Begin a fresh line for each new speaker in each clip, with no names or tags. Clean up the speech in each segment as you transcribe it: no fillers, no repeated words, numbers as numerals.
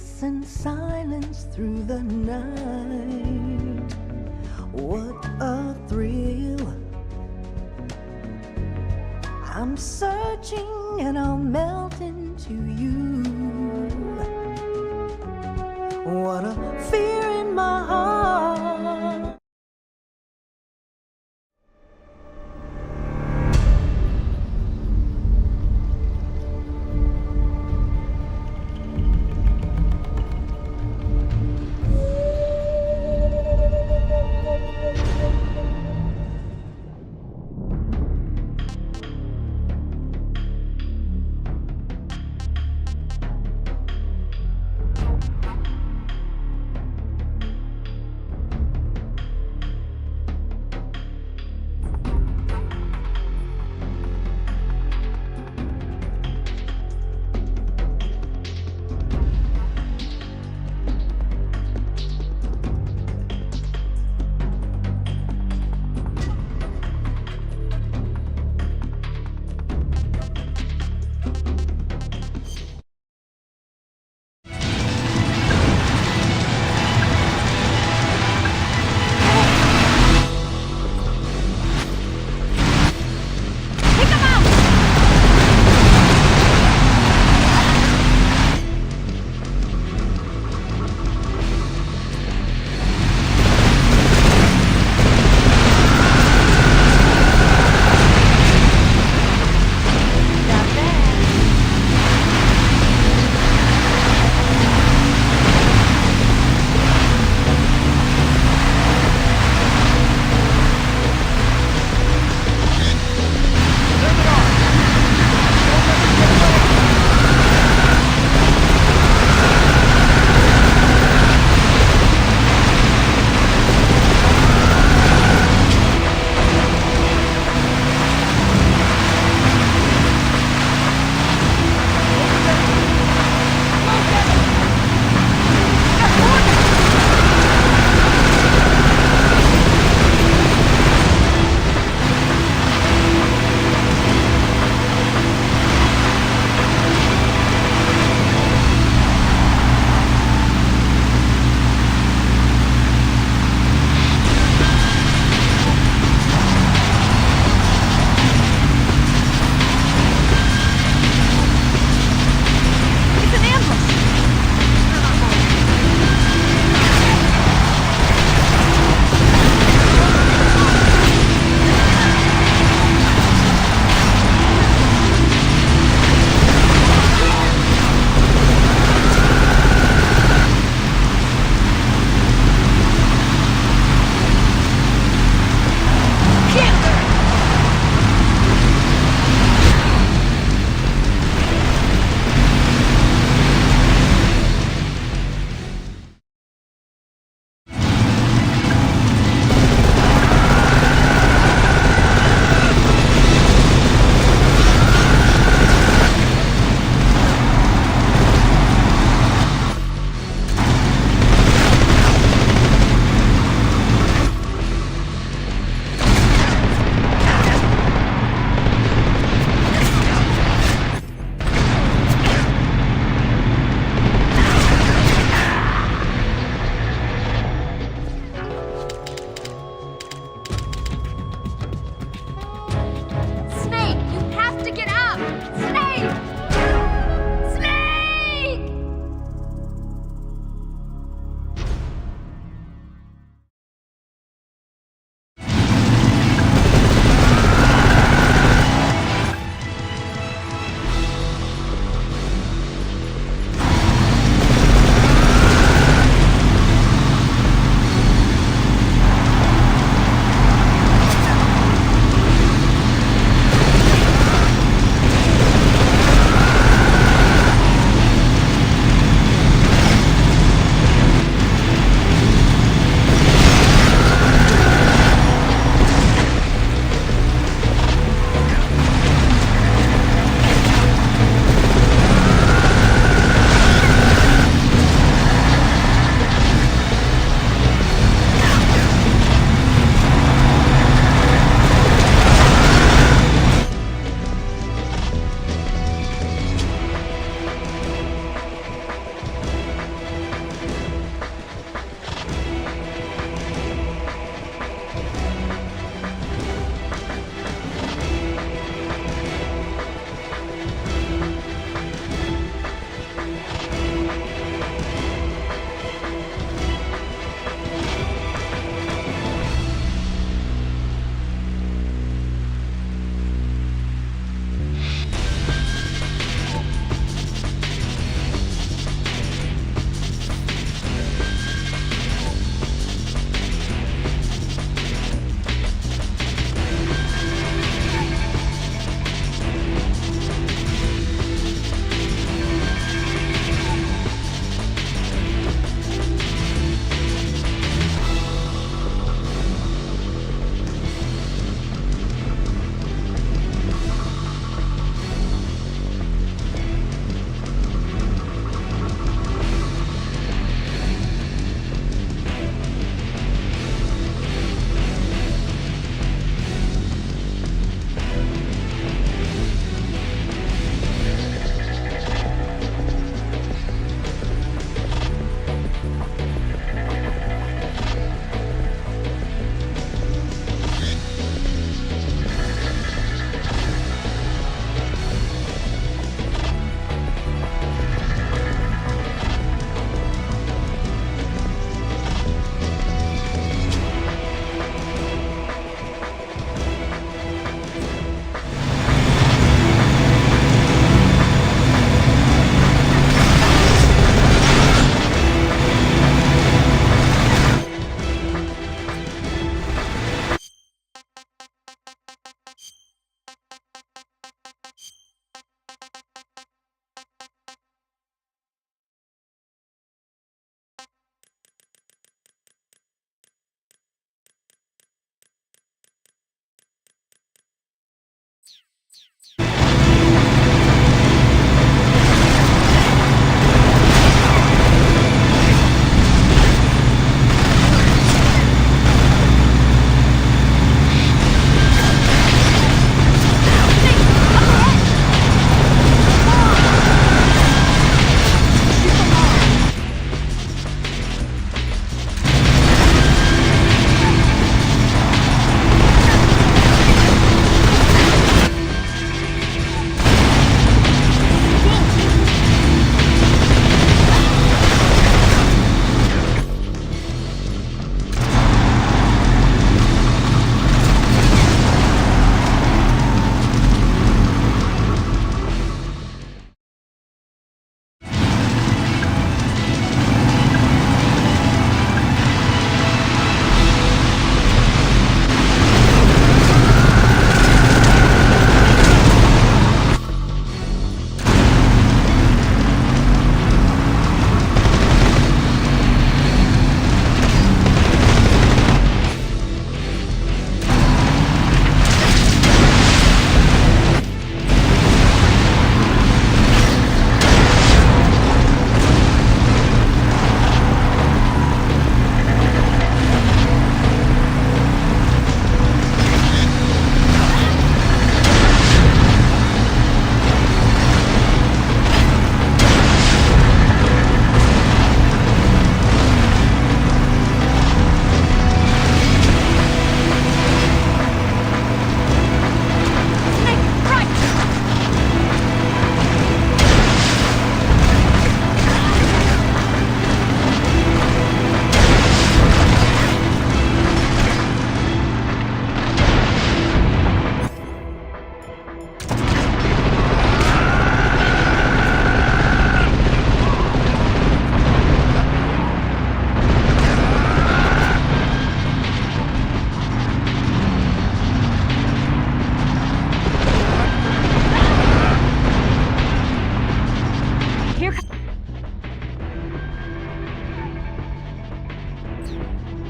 kiss and silence through the night. What a thrill. I'm searching and I'll melt into you. What a fear in my heart.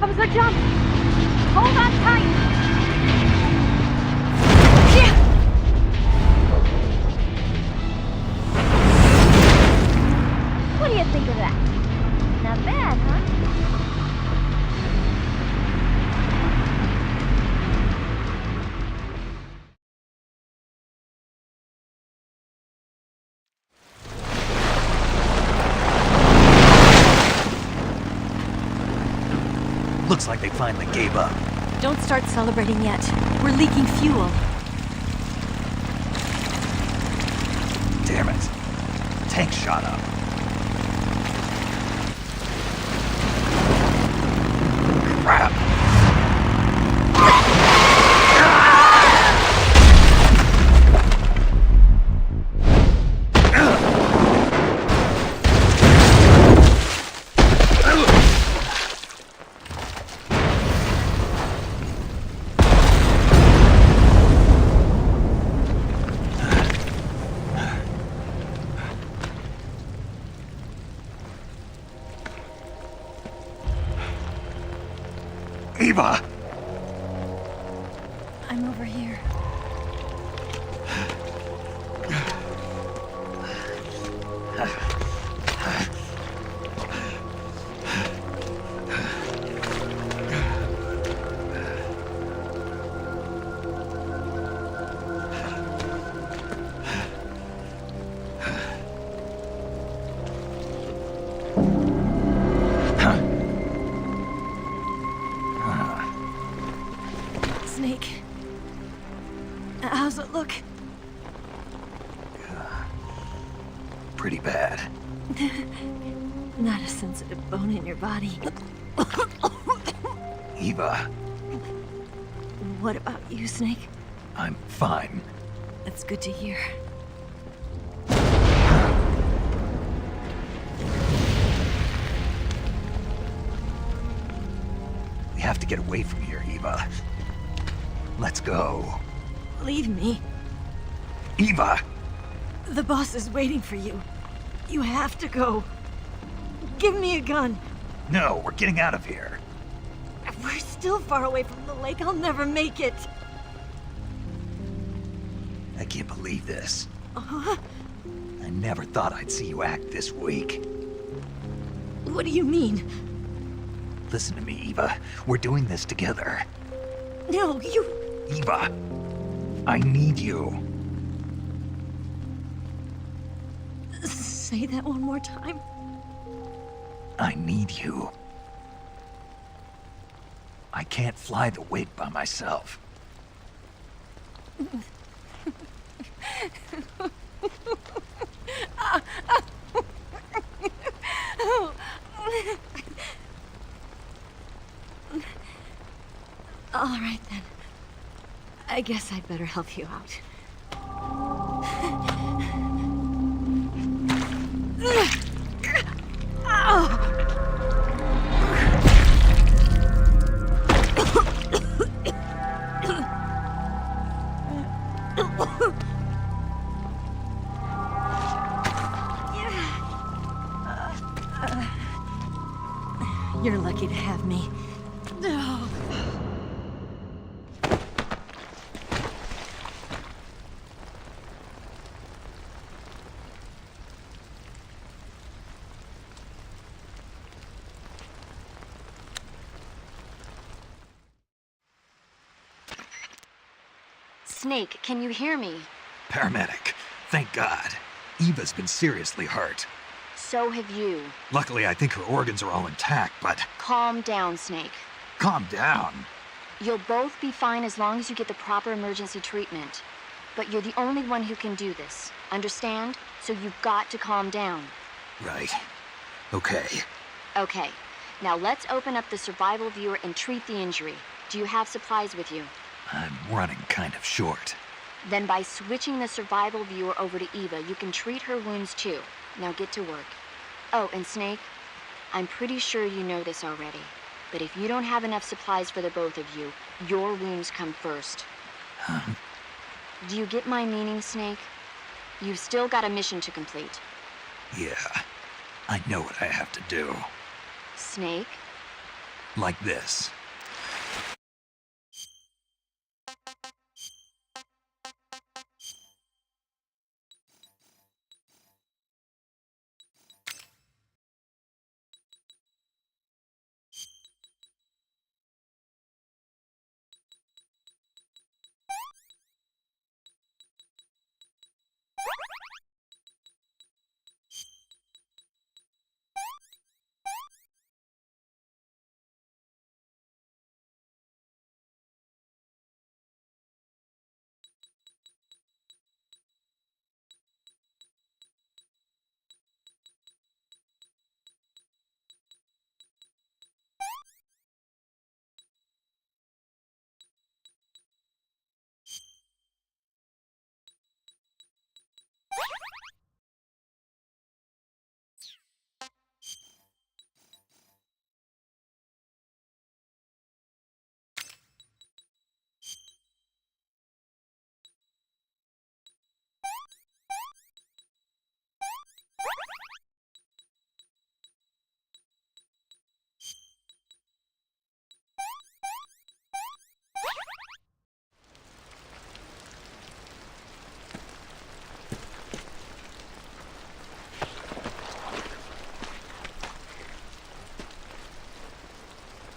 comes the jump! Hold on tight! What do you think of that? Not bad, huh?
Looks like they finally gave up.
Don't start celebrating yet. We're leaking fuel.
Damn it. Tank shot up. Crap. Eva!
I'm over here. Snake. How's it look?
Pretty bad.
Not a sensitive bone in your body.
Eva,
What about you, Snake?
I'm fine.
That's good to hear.
We have to get away from here, Eva. Let's go.
Leave me.
Eva!
The boss is waiting for you. You have to go. Give me a gun.
No, we're getting out of here.
We're still far away from the lake. I'll never make it.
I can't believe this. I never thought I'd see you act this weak.
What do you mean?
Listen to me, Eva. We're doing this together.
No, you...
Eva, I need you.
Say that one more time.
I need you. I can't fly the wig by myself.
All right, then. I guess I'd better help you out. You're lucky to have me.
Snake, can you hear me?
Paramedic, thank God. Eva's been seriously hurt.
So have you.
Luckily, I think her organs are all intact, but...
Calm down, Snake.
Calm down.
You'll both be fine as long as you get the proper emergency treatment. But you're the only one who can do this. Understand? So you've got to calm down.
Right. Okay.
Okay. Now let's open up the survival viewer and treat the injury. Do you have supplies with you?
I'm running kind of short.
Then by switching the survival viewer over to Eva, you can treat her wounds too. Now get to work. Oh, and Snake, I'm pretty sure you know this already, but if you don't have enough supplies for the both of you, your wounds come first. Do you get my meaning, Snake? You've still got a mission to complete.
Yeah, I know what I have to do.
Snake?
Like this.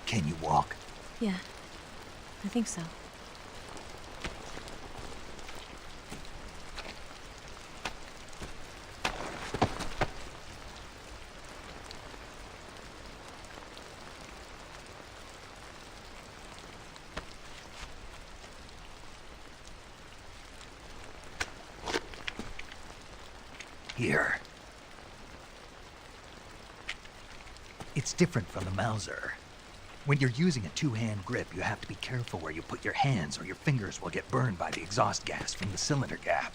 Can you walk?
Yeah, I think so.
Here. It's different from the Mauser. When you're using a two-hand grip, you have to be careful where you put your hands or your fingers will get burned by the exhaust gas from the cylinder gap.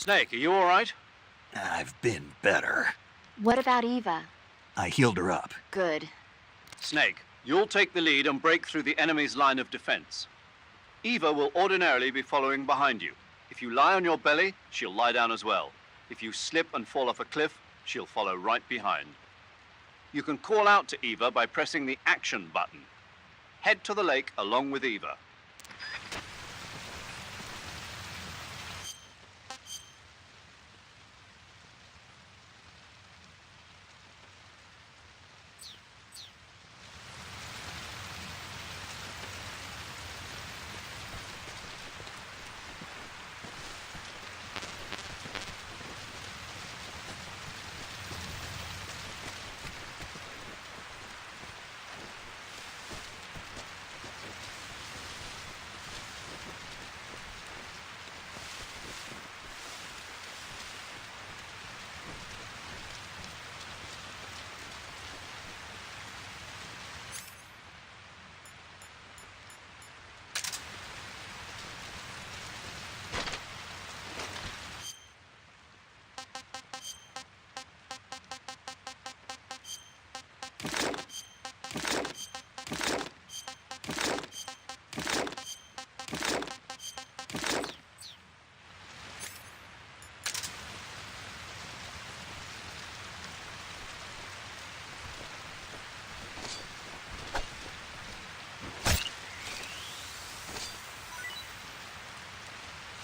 Snake, are you all right?
I've been better.
What about Eva?
I healed her up.
Good.
Snake, you'll take the lead and break through the enemy's line of defense. Eva will ordinarily be following behind you. If you lie on your belly, she'll lie down as well. If you slip and fall off a cliff, she'll follow right behind. You can call out to Eva by pressing the action button. Head to the lake along with Eva.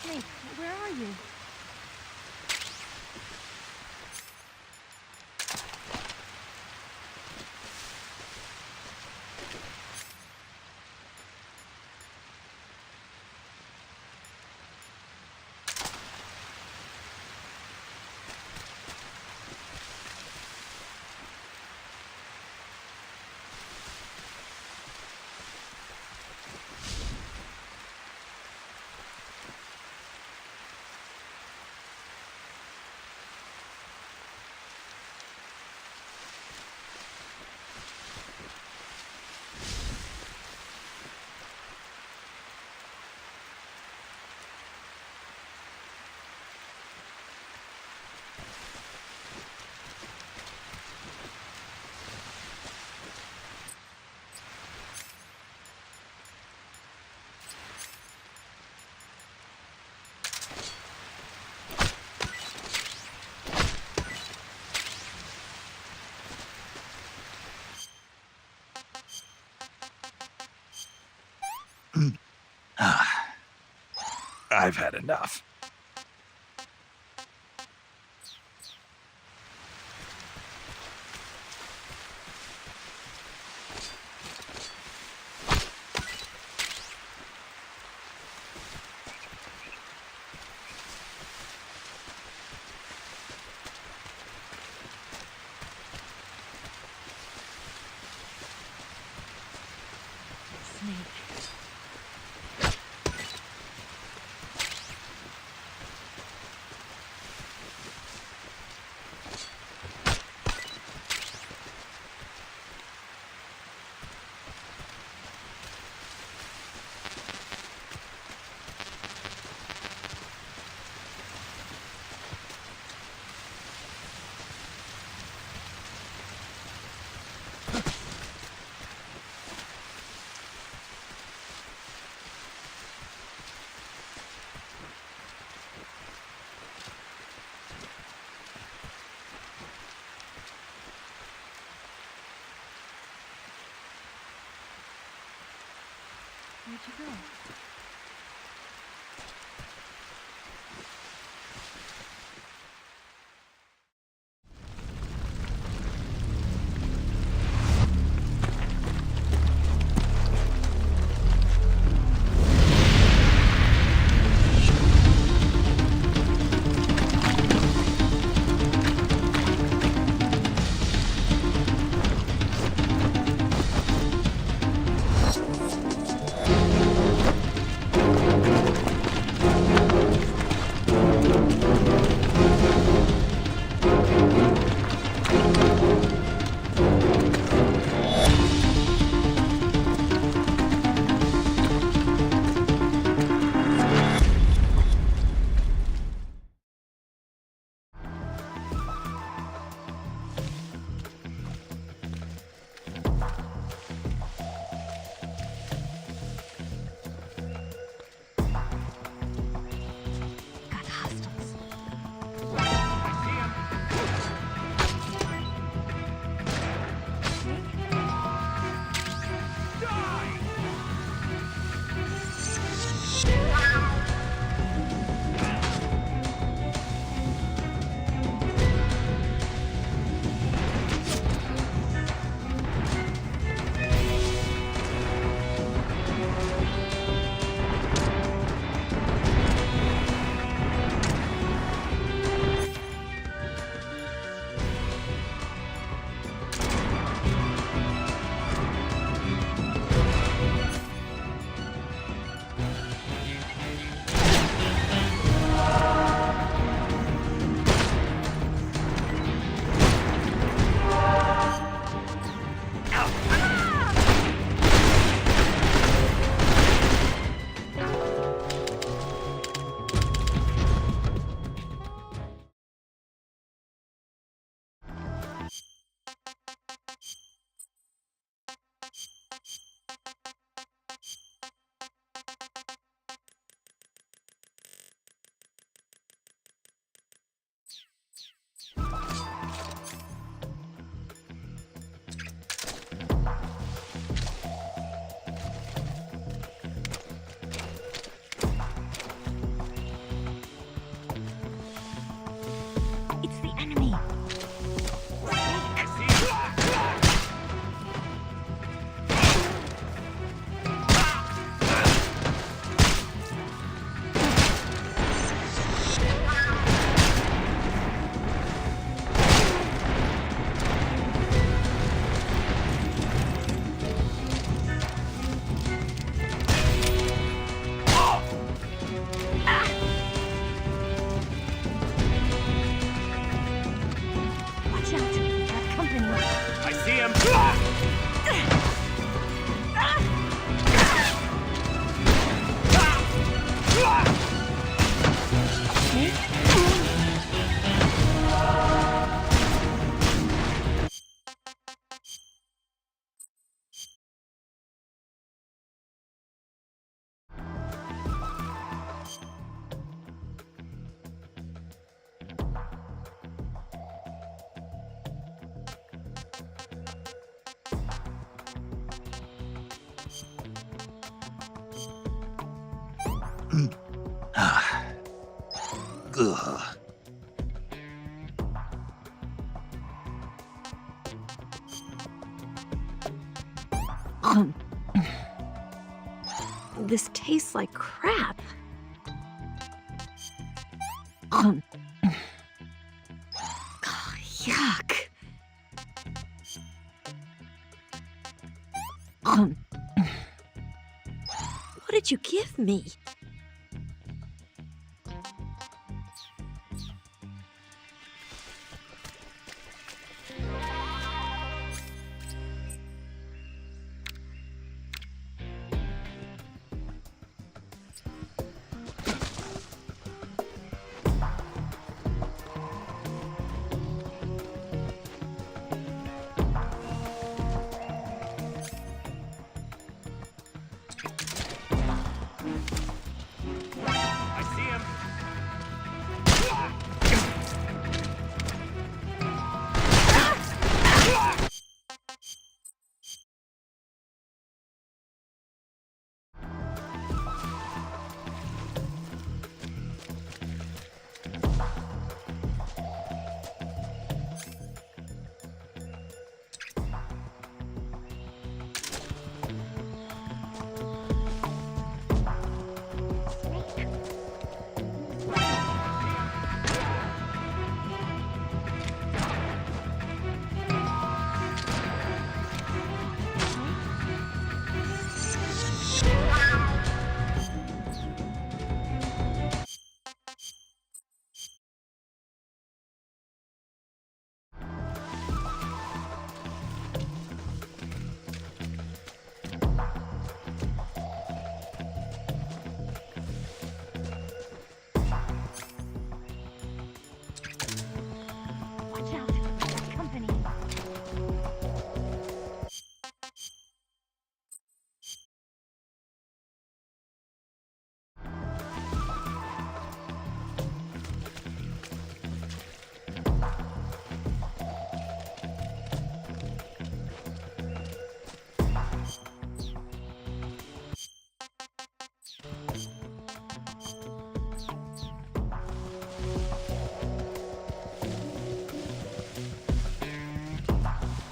Hey, where are you?
I've had enough.
Snake. Where'd you go?
Ugh.
This tastes like crap. Yuck. What did you give me?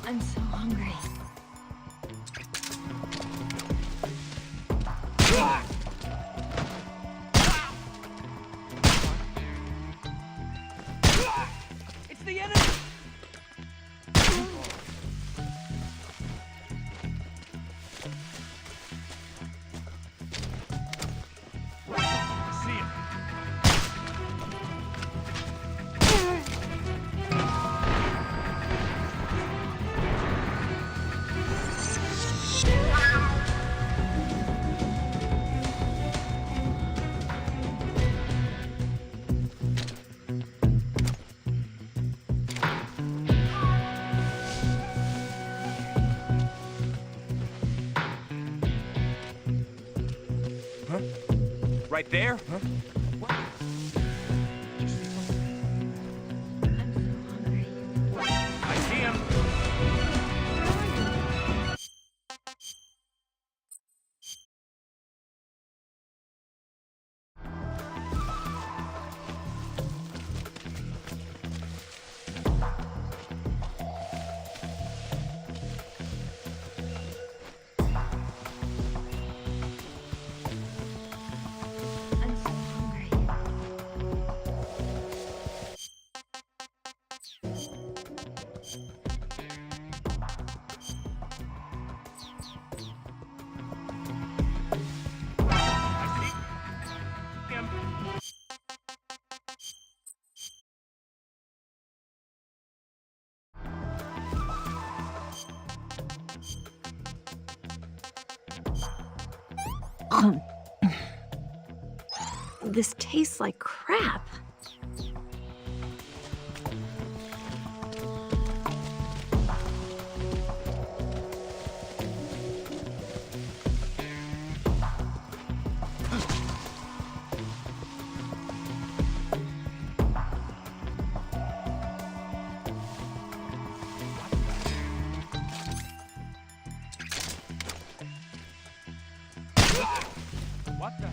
I'm so hungry.
It's the enemy! See him. Right there? Huh? What?
I'm so hungry.
I see him.
I'm so hungry.
I see him.
This tastes like crap.
What the?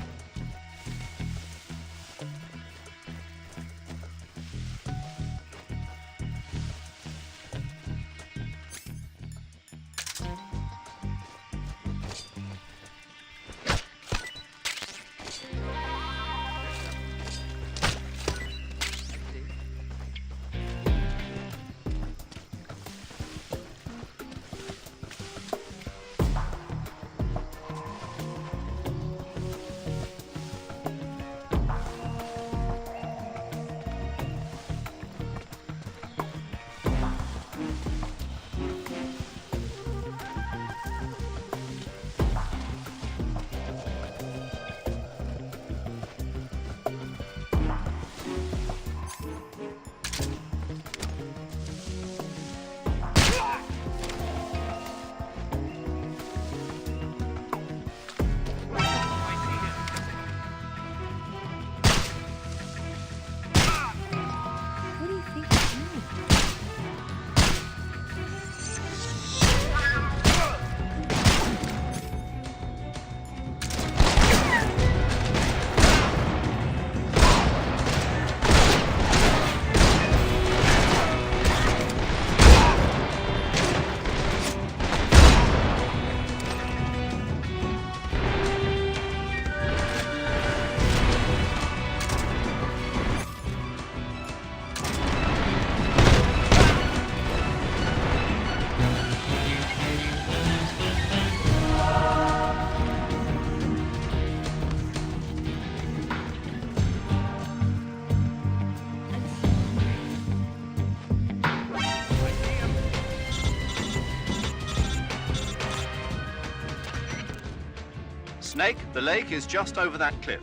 Snake, the lake is just over that cliff.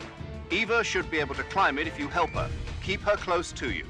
Eva should be able to climb it if you help her. Keep her close to you.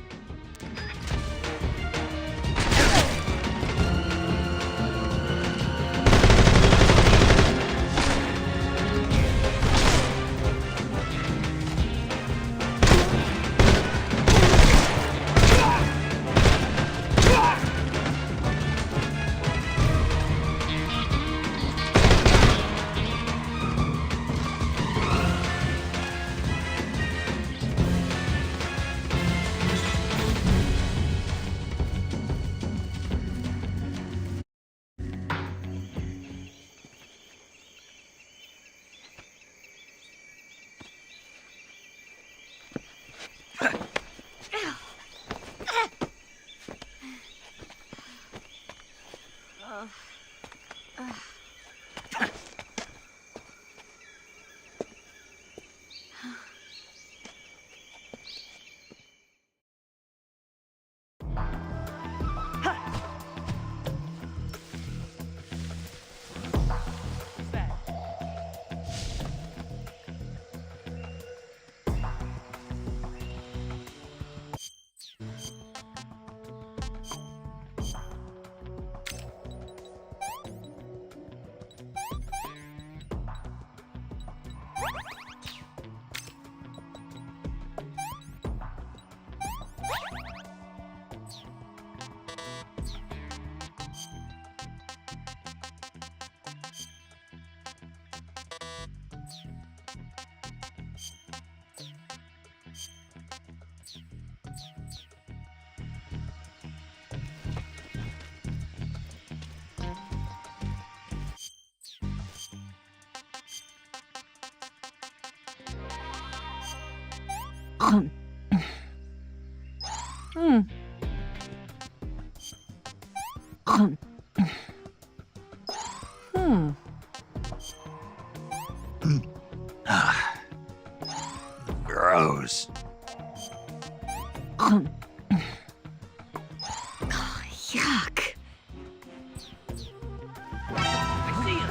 Gross.
Yuck.
I see him!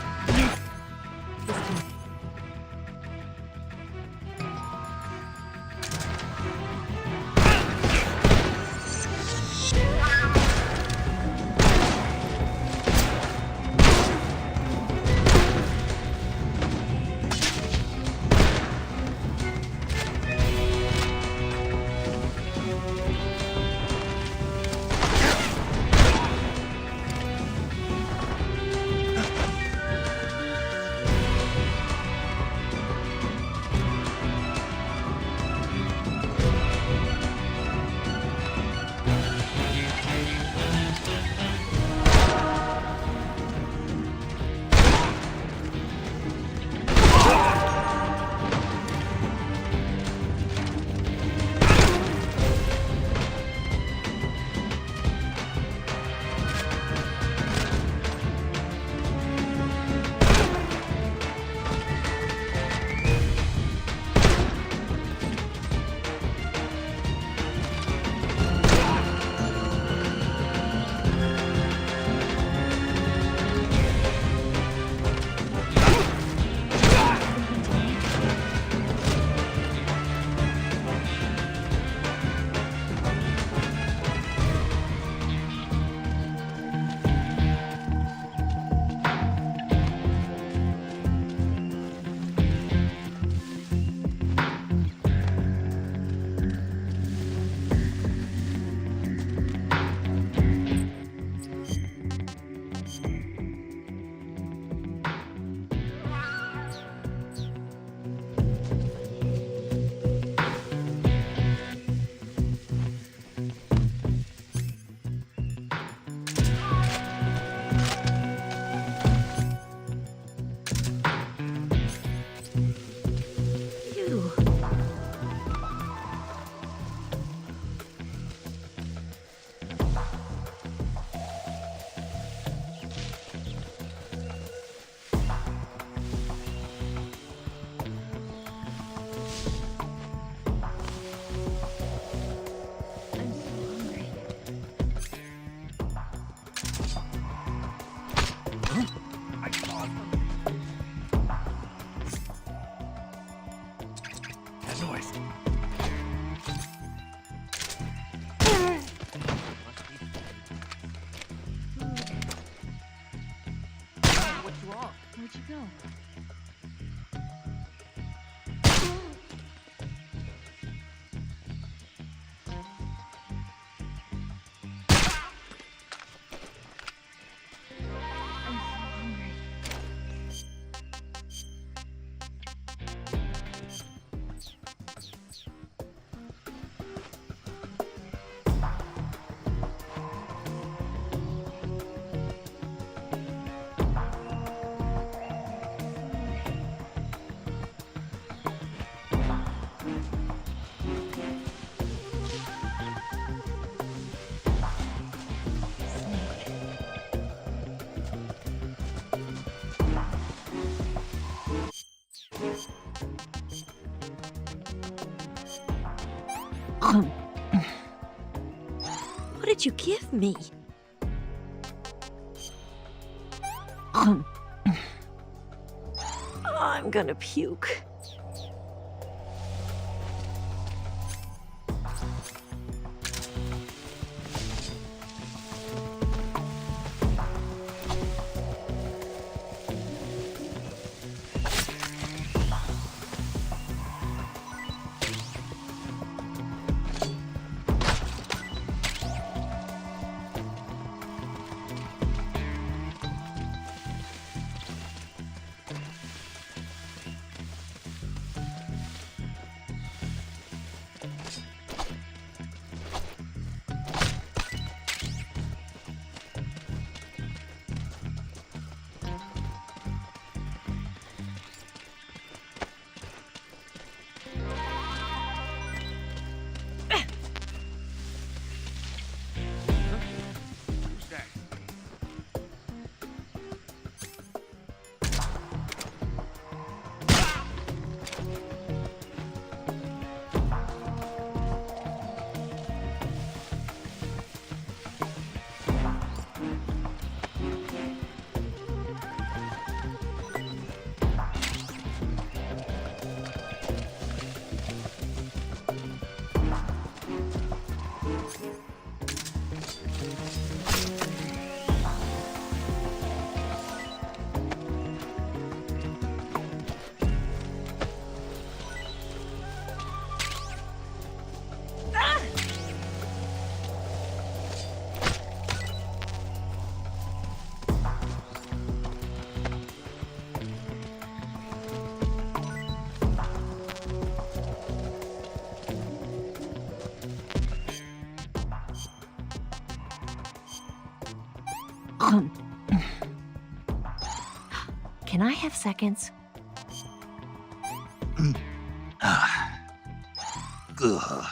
that noise? What's wrong?
Where'd you go?
What did you give me? I'm gonna puke.
Who's that?
Can I have seconds?
Ugh.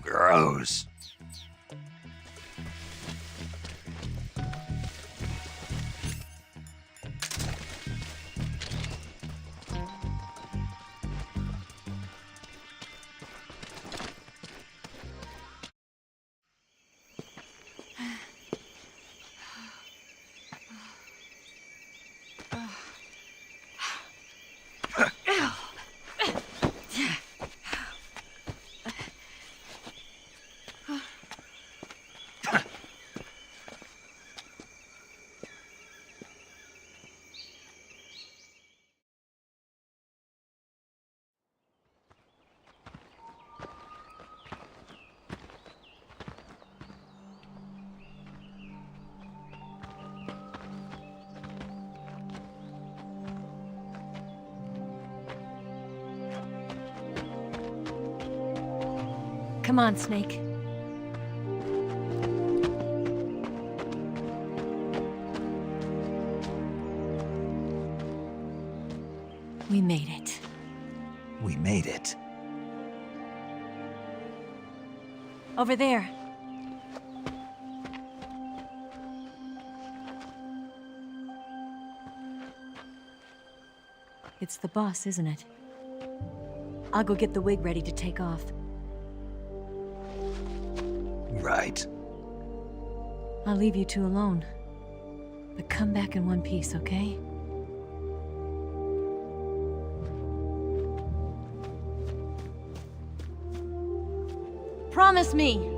Gross.
Come on, Snake. We made it.
We made it.
Over there. It's the boss, isn't it? I'll go get the wig ready to take off.
Right.
I'll leave you two alone. But come back in one piece, okay? Promise me.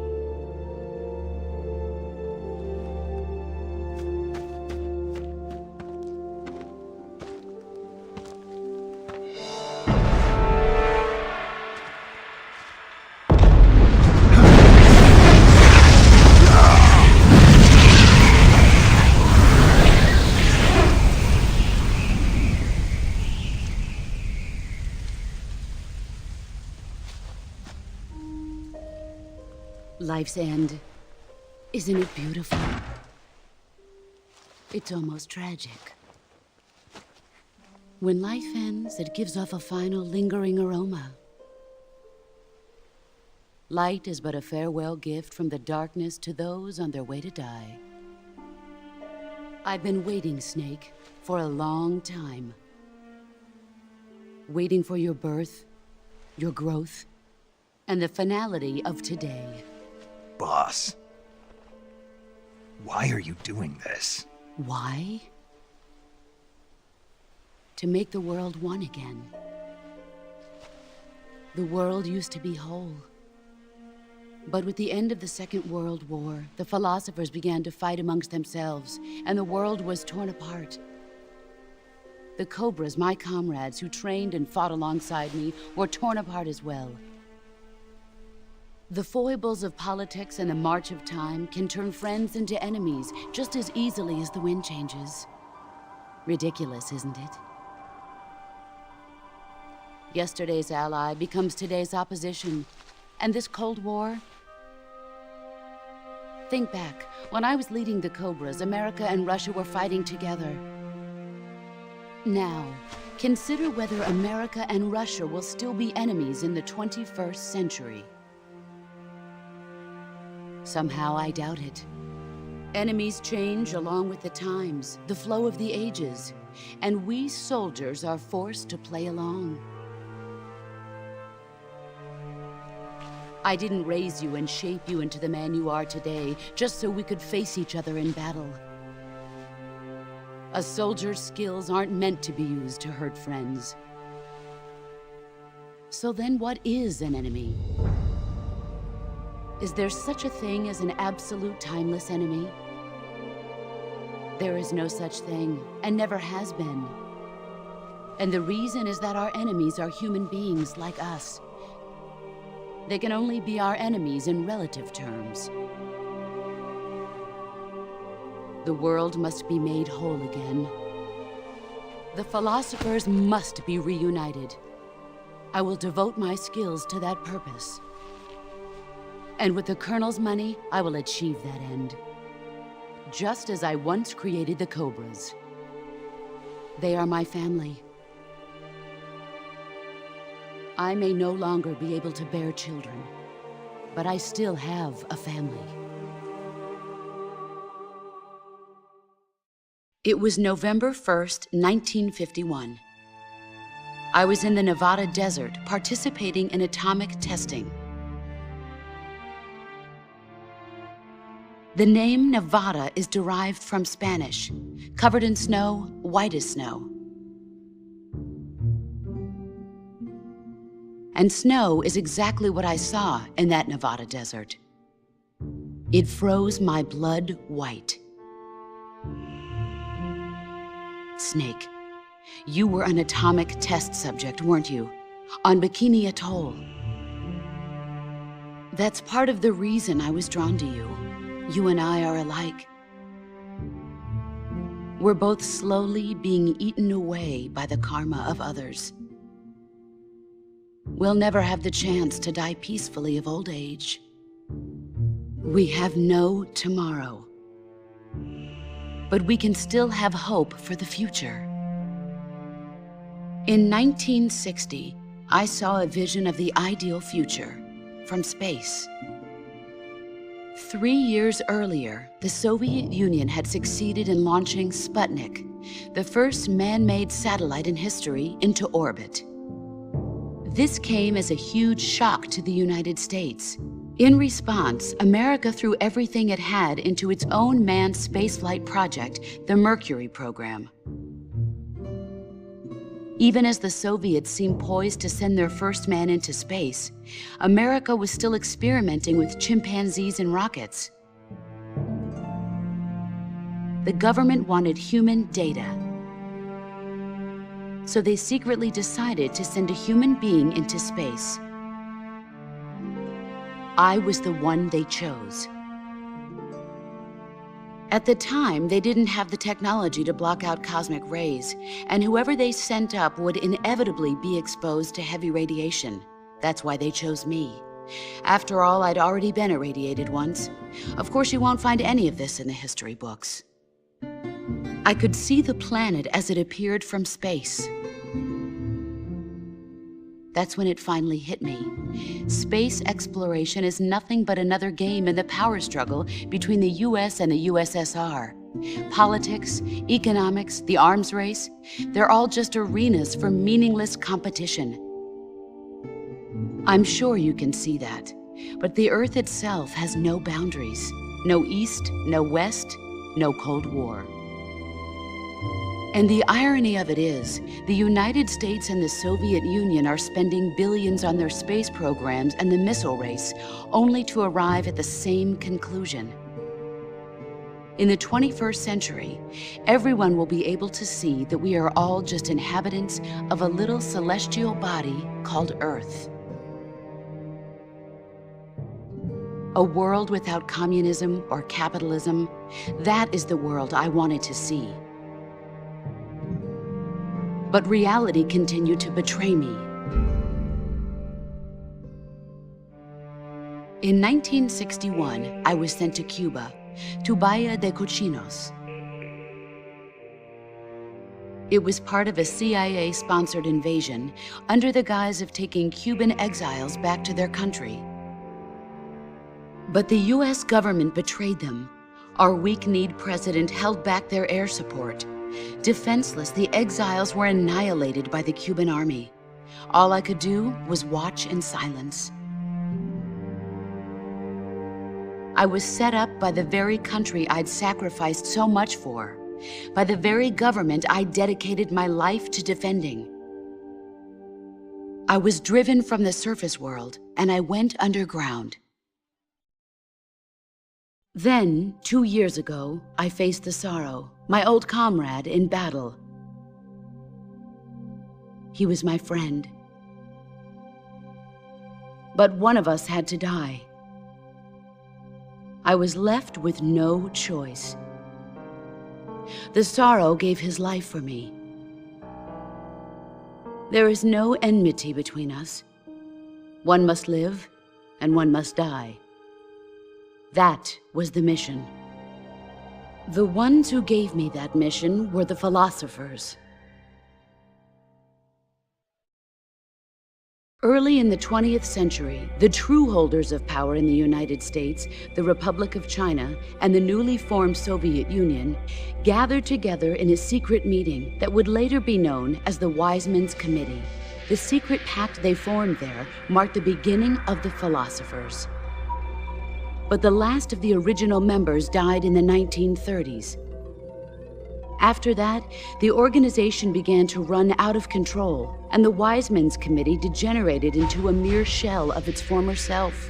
Life's end. Isn't it beautiful? It's almost tragic. When life ends, it gives off a final lingering aroma. Light is but a farewell gift from the darkness to those on their way to die. I've been waiting, Snake, for a long time. Waiting for your birth, your growth, and the finality of today.
Boss, why are you doing this?
Why? To make the world one again. The world used to be whole. But with the end of the Second World War, the philosophers began to fight amongst themselves, and the world was torn apart. The Cobras, my comrades who trained and fought alongside me, were torn apart as well. The foibles of politics and the march of time can turn friends into enemies just as easily as the wind changes. Ridiculous, isn't it? Yesterday's ally becomes today's opposition, and this Cold War? Think back. When I was leading the Cobras, America and Russia were fighting together. Now, consider whether America and Russia will still be enemies in the 21st century. Somehow I doubt it. Enemies change along with the times, the flow of the ages, and we soldiers are forced to play along. I didn't raise you and shape you into the man you are today just so we could face each other in battle. A soldier's skills aren't meant to be used to hurt friends. So then what is an enemy? Is there such a thing as an absolute timeless enemy? There is no such thing, and never has been. And the reason is that our enemies are human beings like us. They can only be our enemies in relative terms. The world must be made whole again. The philosophers must be reunited. I will devote my skills to that purpose. And with the Colonel's money, I will achieve that end. Just as I once created the Cobras. They are my family. I may no longer be able to bear children, but I still have a family. It was November 1st, 1951. I was in the Nevada desert participating in atomic testing. The name Nevada is derived from Spanish, covered in snow, white as snow. And snow is exactly what I saw in that Nevada desert. It froze my blood white. Snake, you were an atomic test subject, weren't you? On Bikini Atoll. That's part of the reason I was drawn to you. You and I are alike. We're both slowly being eaten away by the karma of others. We'll never have the chance to die peacefully of old age. We have no tomorrow. But we can still have hope for the future. In 1960, I saw a vision of the ideal future from space. 3 years earlier, the Soviet Union had succeeded in launching Sputnik, the first man-made satellite in history, into orbit. This came as a huge shock to the United States. In response, America threw everything it had into its own manned spaceflight project, the Mercury program. Even as the Soviets seemed poised to send their first man into space, America was still experimenting with chimpanzees and rockets. The government wanted human data, so they secretly decided to send a human being into space. I was the one they chose. At the time, they didn't have the technology to block out cosmic rays, and whoever they sent up would inevitably be exposed to heavy radiation. That's why they chose me. After all, I'd already been irradiated once. Of course, you won't find any of this in the history books. I could see the planet as it appeared from space. That's when it finally hit me. Space exploration is nothing but another game in the power struggle between the US and the USSR. Politics, economics, the arms race, they're all just arenas for meaningless competition. I'm sure you can see that, but the Earth itself has no boundaries. No East, no West, no Cold War. And the irony of it is, the United States and the Soviet Union are spending billions on their space programs and the missile race, only to arrive at the same conclusion. In the 21st century, everyone will be able to see that we are all just inhabitants of a little celestial body called Earth. A world without communism or capitalism, that is the world I wanted to see. But reality continued to betray me. In 1961, I was sent to Cuba, to Bahia de Cochinos. It was part of a CIA-sponsored invasion under the guise of taking Cuban exiles back to their country. But the US government betrayed them. Our weak-kneed president held back their air support. Defenseless, the exiles were annihilated by the Cuban army. All I could do was watch in silence. I was set up by the very country I'd sacrificed so much for, by the very government I dedicated my life to defending. I was driven from the surface world, and I went underground. Then, 2 years ago, I faced the Sorrow, my old comrade in battle. He was my friend. But one of us had to die. I was left with no choice. The Sorrow gave his life for me. There is no enmity between us. One must live, and one must die. That was the mission. The ones who gave me that mission were the philosophers. Early in the 20th century, the true holders of power in the United States, the Republic of China, and the newly formed Soviet Union gathered together in a secret meeting that would later be known as the Wise Men's Committee. The secret pact they formed there marked the beginning of the philosophers. But the last of the original members died in the 1930s. After that, the organization began to run out of control, and the Wise Men's Committee degenerated into a mere shell of its former self.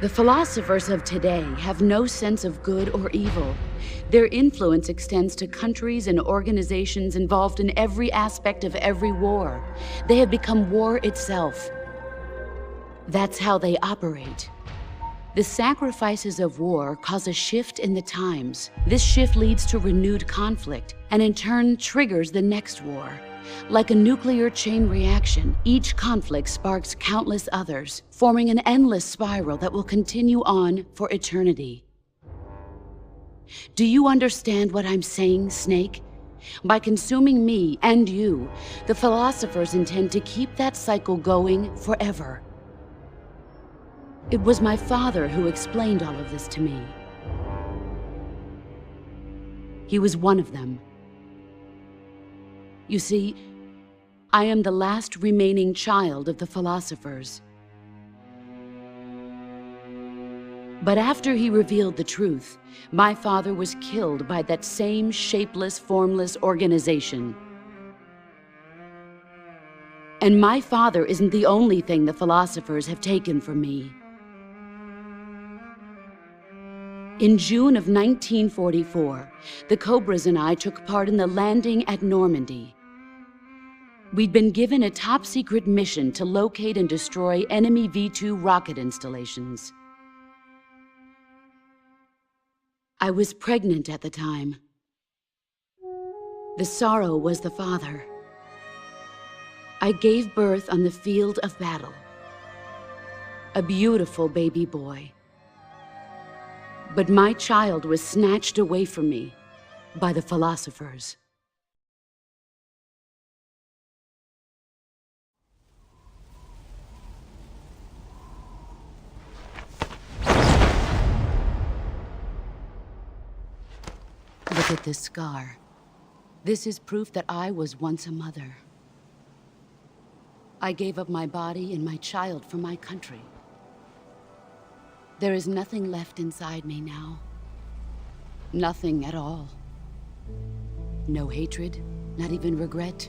The philosophers of today have no sense of good or evil. Their influence extends to countries and organizations involved in every aspect of every war. They have become war itself. That's how they operate. The sacrifices of war cause a shift in the times. This shift leads to renewed conflict, and in turn triggers the next war. Like a nuclear chain reaction, each conflict sparks countless others, forming an endless spiral that will continue on for eternity. Do you understand what I'm saying, Snake? By consuming me and you, the philosophers intend to keep that cycle going forever. It was my father who explained all of this to me. He was one of them. You see, I am the last remaining child of the philosophers. But after he revealed the truth, my father was killed by that same shapeless, formless organization. And my father isn't the only thing the philosophers have taken from me. In June of 1944, the Cobras and I took part in the landing at Normandy. We'd been given a top-secret mission to locate and destroy enemy V-2 rocket installations. I was pregnant at the time. The sorrow was the father. I gave birth on the field of battle. A beautiful baby boy. But my child was snatched away from me by the philosophers. Look at this scar. This is proof that I was once a mother. I gave up my body and my child for my country. There is nothing left inside me now. Nothing at all. No hatred, not even regret.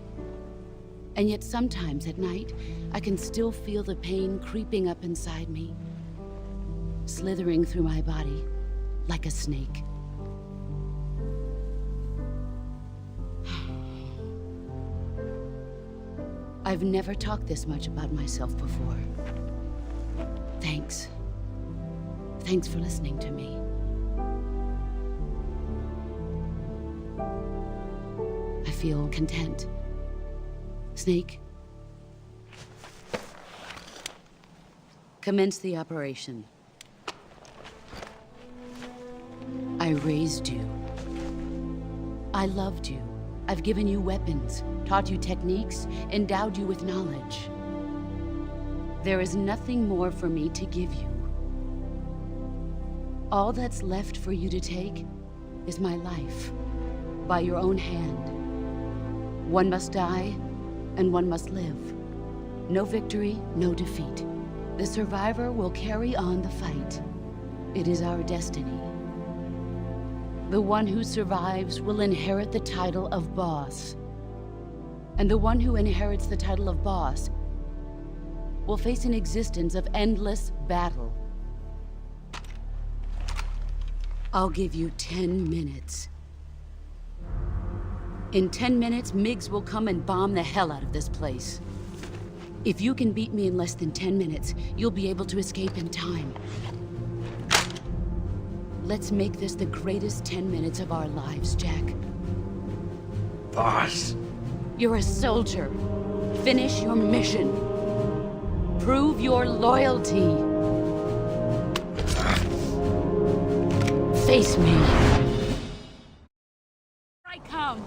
And yet sometimes at night, I can still feel the pain creeping up inside me, slithering through my body like a snake. I've never talked this much about myself before. Thanks. Thanks for listening to me. I feel content. Snake, commence the operation. I raised you. I loved you. I've given you weapons, taught you techniques, endowed you with knowledge. There is nothing more for me to give you. All that's left for you to take is my life, by your own hand. One must die, and one must live. No victory, no defeat. The survivor will carry on the fight. It is our destiny. The one who survives will inherit the title of boss. And the one who inherits the title of boss will face an existence of endless battle. I'll give you 10 minutes. In 10 minutes, MiGs will come and bomb the hell out of this place. If you can beat me in less than 10 minutes, you'll be able to escape in time. Let's make this the greatest 10 minutes of our lives, Jack.
Boss.
You're a soldier. Finish your mission. Prove your loyalty. Face me. I come.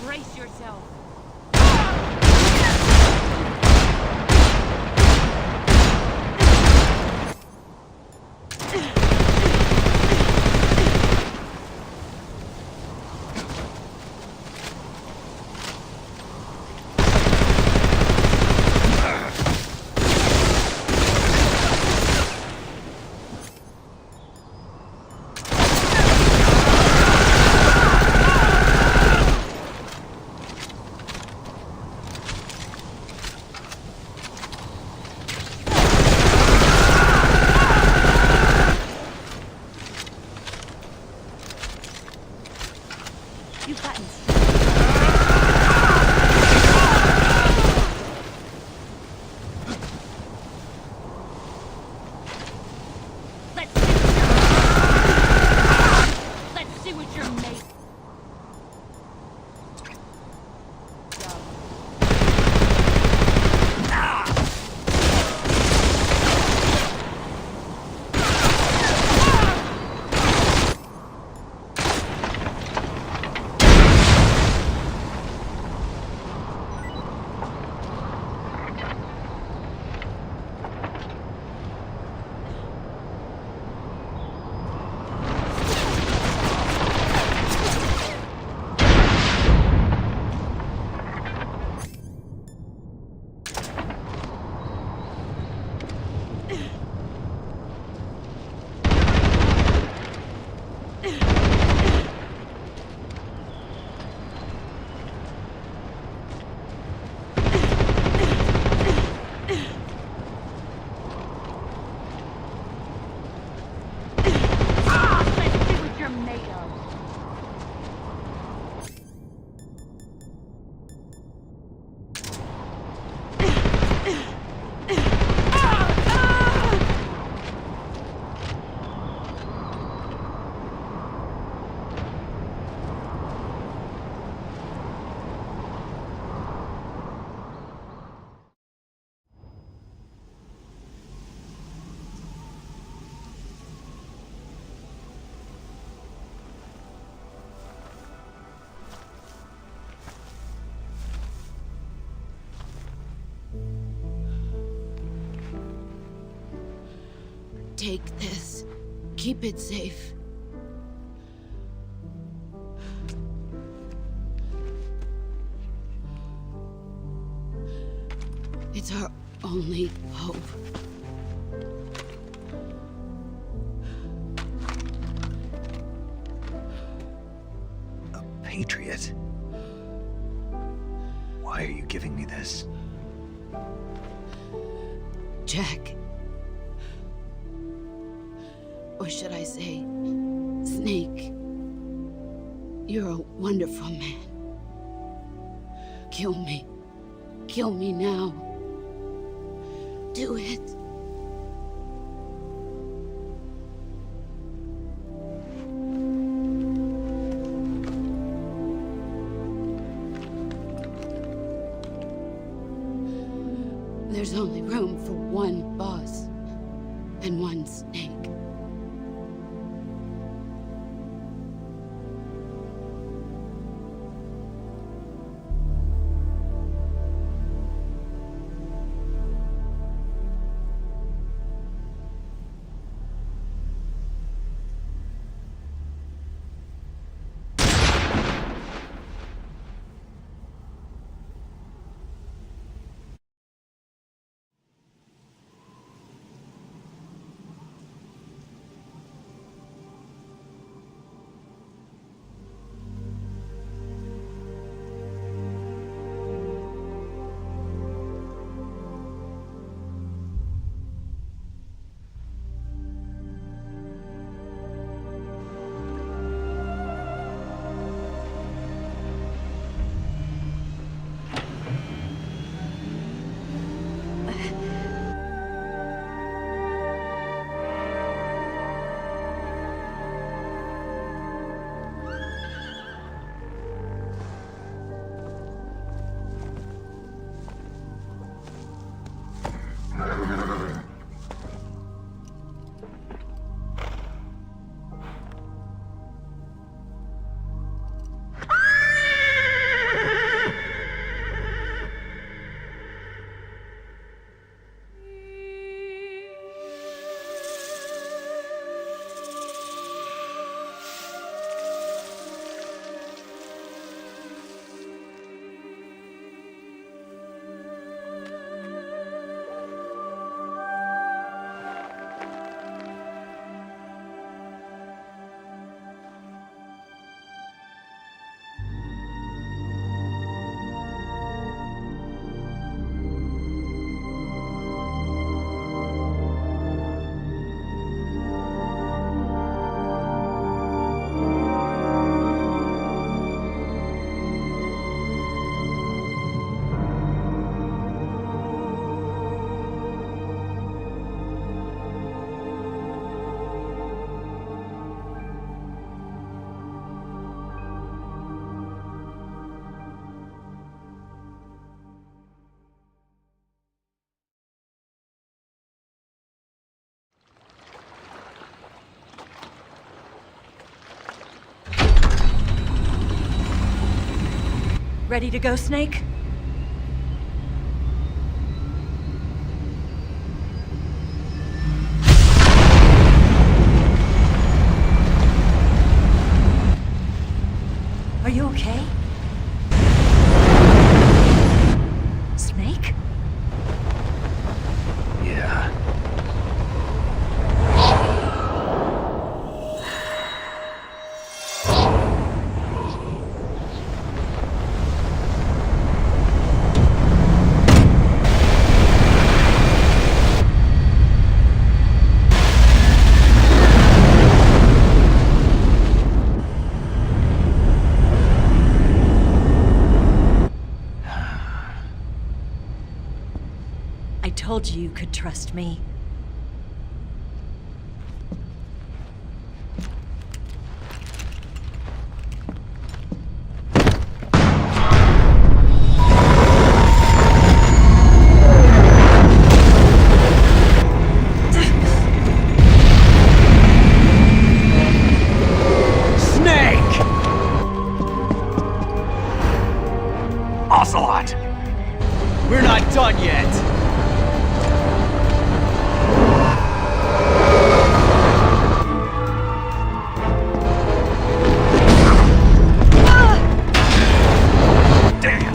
Brace yourself. You've gotten Let's see what you're made. Take this. Keep it safe. It's our only hope.
A patriot? Why are you giving me this?
Jack. Or should I say, Snake. You're a wonderful man. Kill me. Kill me now. Do it. There's only room for one boss and one snake.
Ready to go, Snake? Are you okay? Snake?
Yeah.
I told you you could trust me.
Snake! Ocelot!
We're not done yet!
Damn!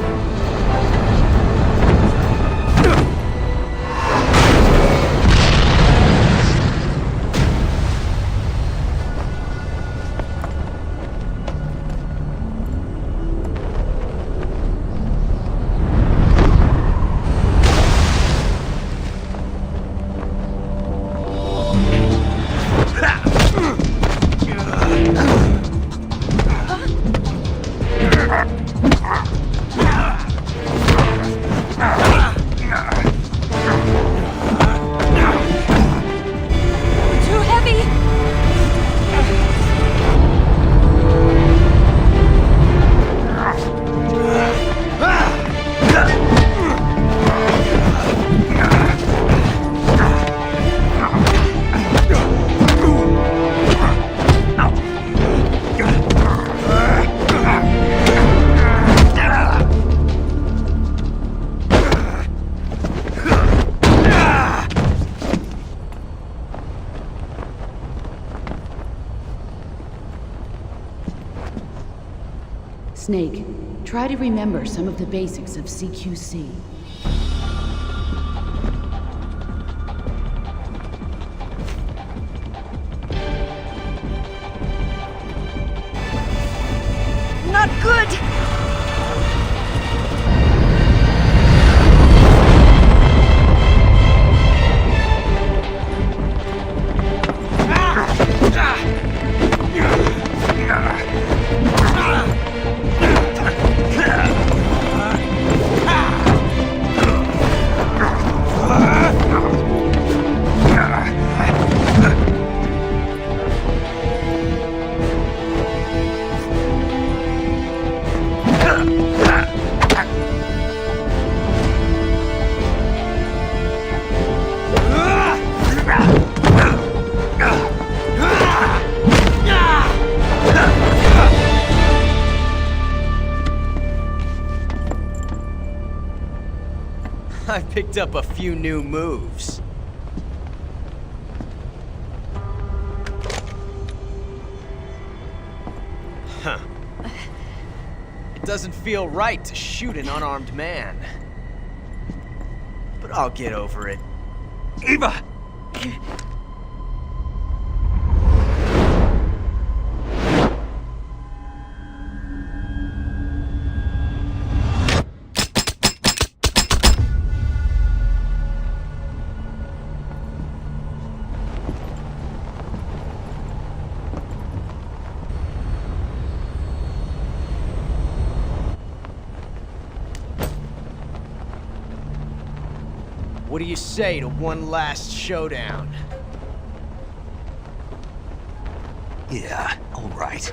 Too heavy!
Snake, try to remember some of the basics of CQC.
Not good!
I picked up a few new moves. Huh. It doesn't feel right to shoot an unarmed man. But I'll get over it.
Eva!
What do you say to one last showdown?
Yeah, all right.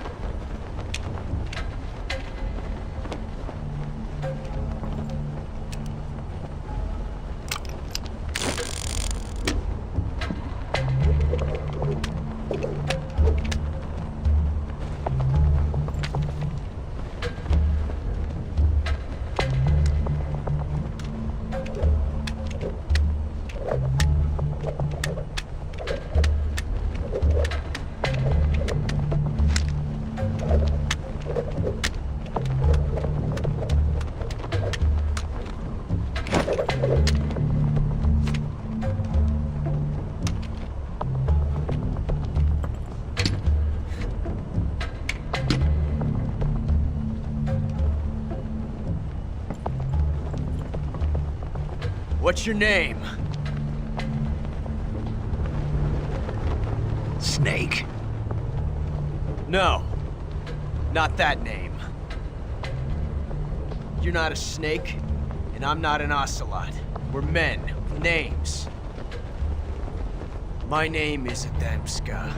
What's your name?
Snake.
No. Not that name. You're not a snake, and I'm not an ocelot. We're men with names. My name is Adamska.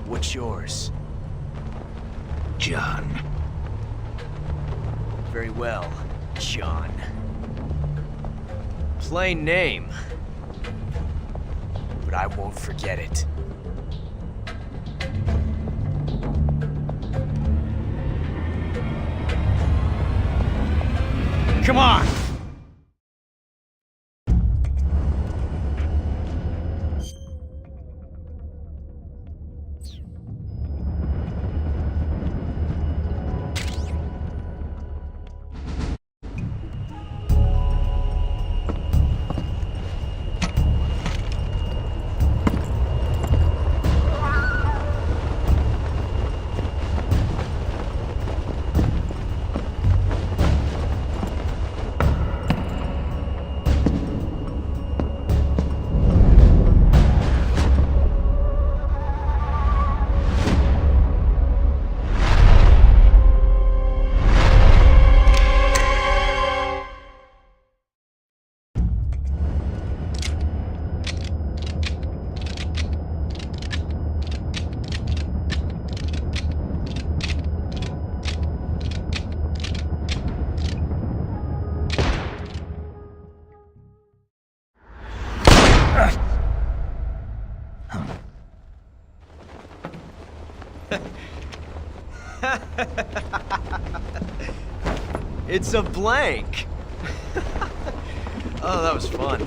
What's yours?
John.
Very well, John. Plain name. But I won't forget it. Come on! It's a blank. Oh, that was fun.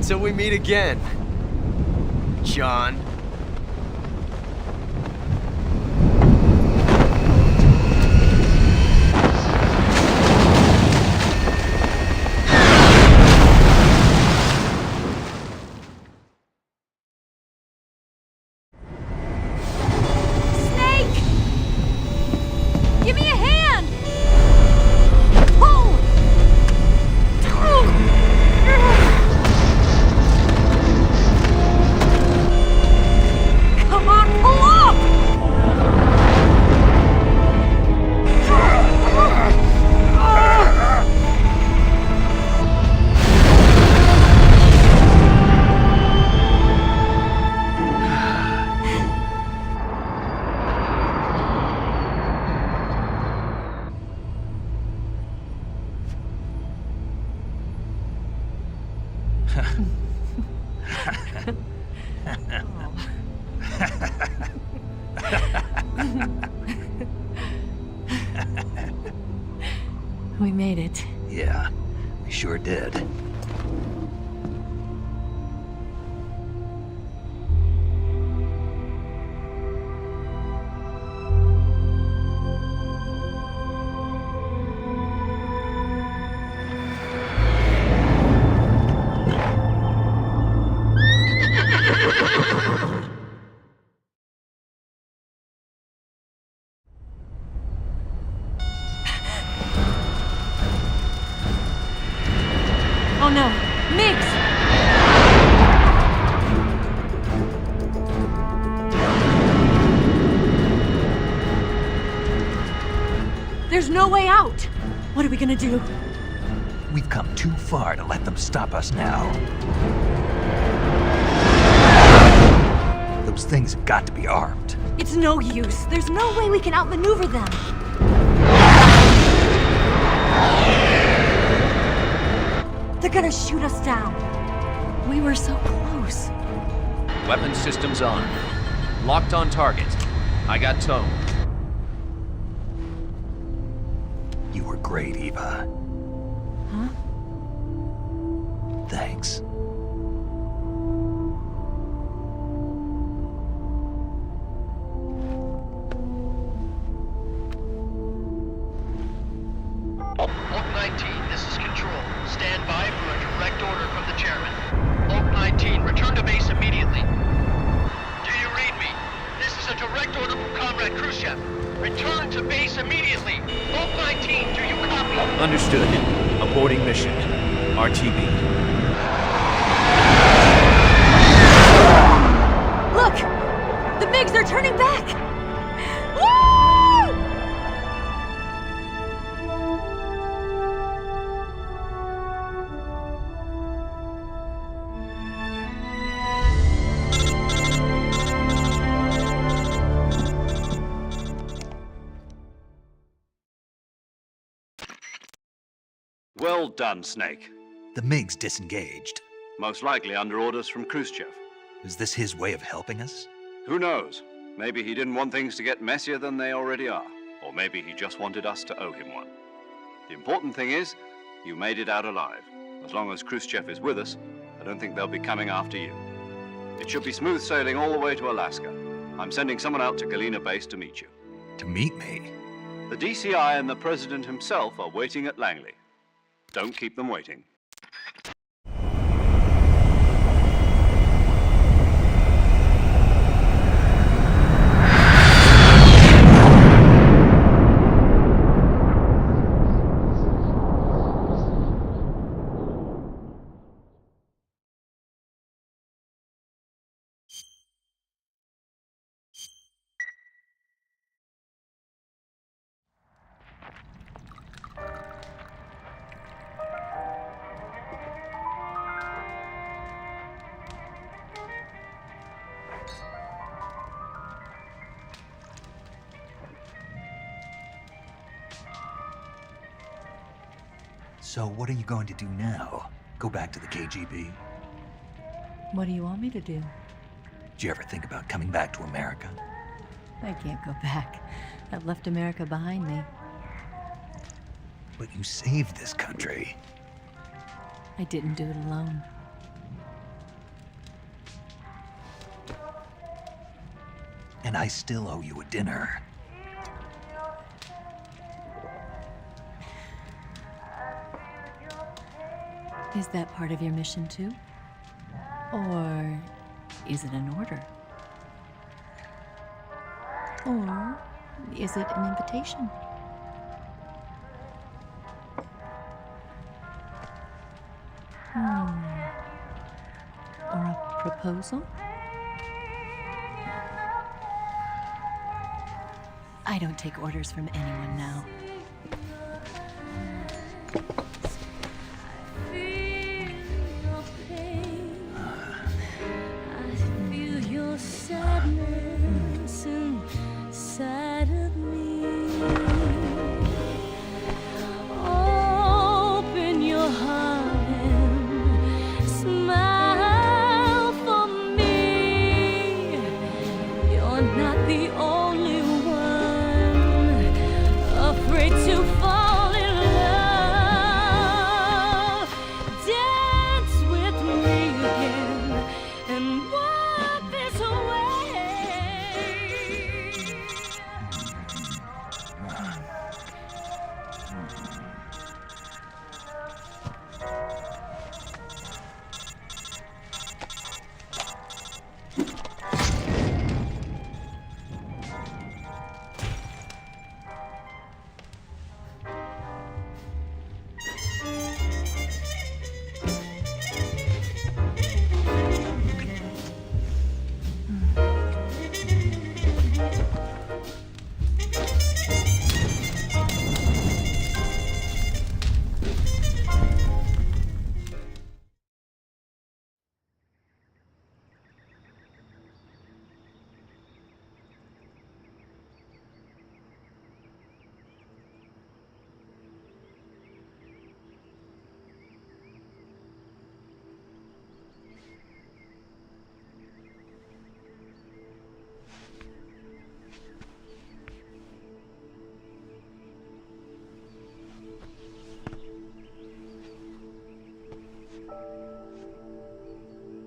Till we meet again, John.
Snake! Give me a hand! Pull! Come on, pull up! We made it.
Yeah, we sure did.
Oh no, Migs! There's no way out! What are we gonna do?
We've come too far to let them stop us now. Those things have got to be armed.
It's no use. There's no way we can outmaneuver them. They're gonna shoot us down. We were so close.
Weapon systems on. Locked on target. I got tone.
You were great, Eva.
Huh?
Thanks.
got Khrushchev. Return to base immediately. Bulk 19, do you copy?
Understood. Aborting mission. RTB.
Look! The MiGs are turning back! Woo!
Well done, Snake.
The MiGs disengaged.
Most likely under orders from Khrushchev.
Is this his way of helping us?
Who knows? Maybe he didn't want things to get messier than they already are. Or maybe he just wanted us to owe him one. The important thing is, you made it out alive. As long as Khrushchev is with us, I don't think they'll be coming after you. It should be smooth sailing all the way to Alaska. I'm sending someone out to Galena Base to meet you.
To meet me?
The DCI and the President himself are waiting at Langley. Don't keep them waiting.
So what are you going to do now? Go back to the KGB?
What do you want me to do?
Did you ever think about coming back to America?
I can't go back. I've left America behind me.
But you saved this country.
I didn't do it alone.
And I still owe you a dinner.
Is that part of your mission too? Or is it an order? Or is it an invitation? Or a proposal? I don't take orders from anyone now.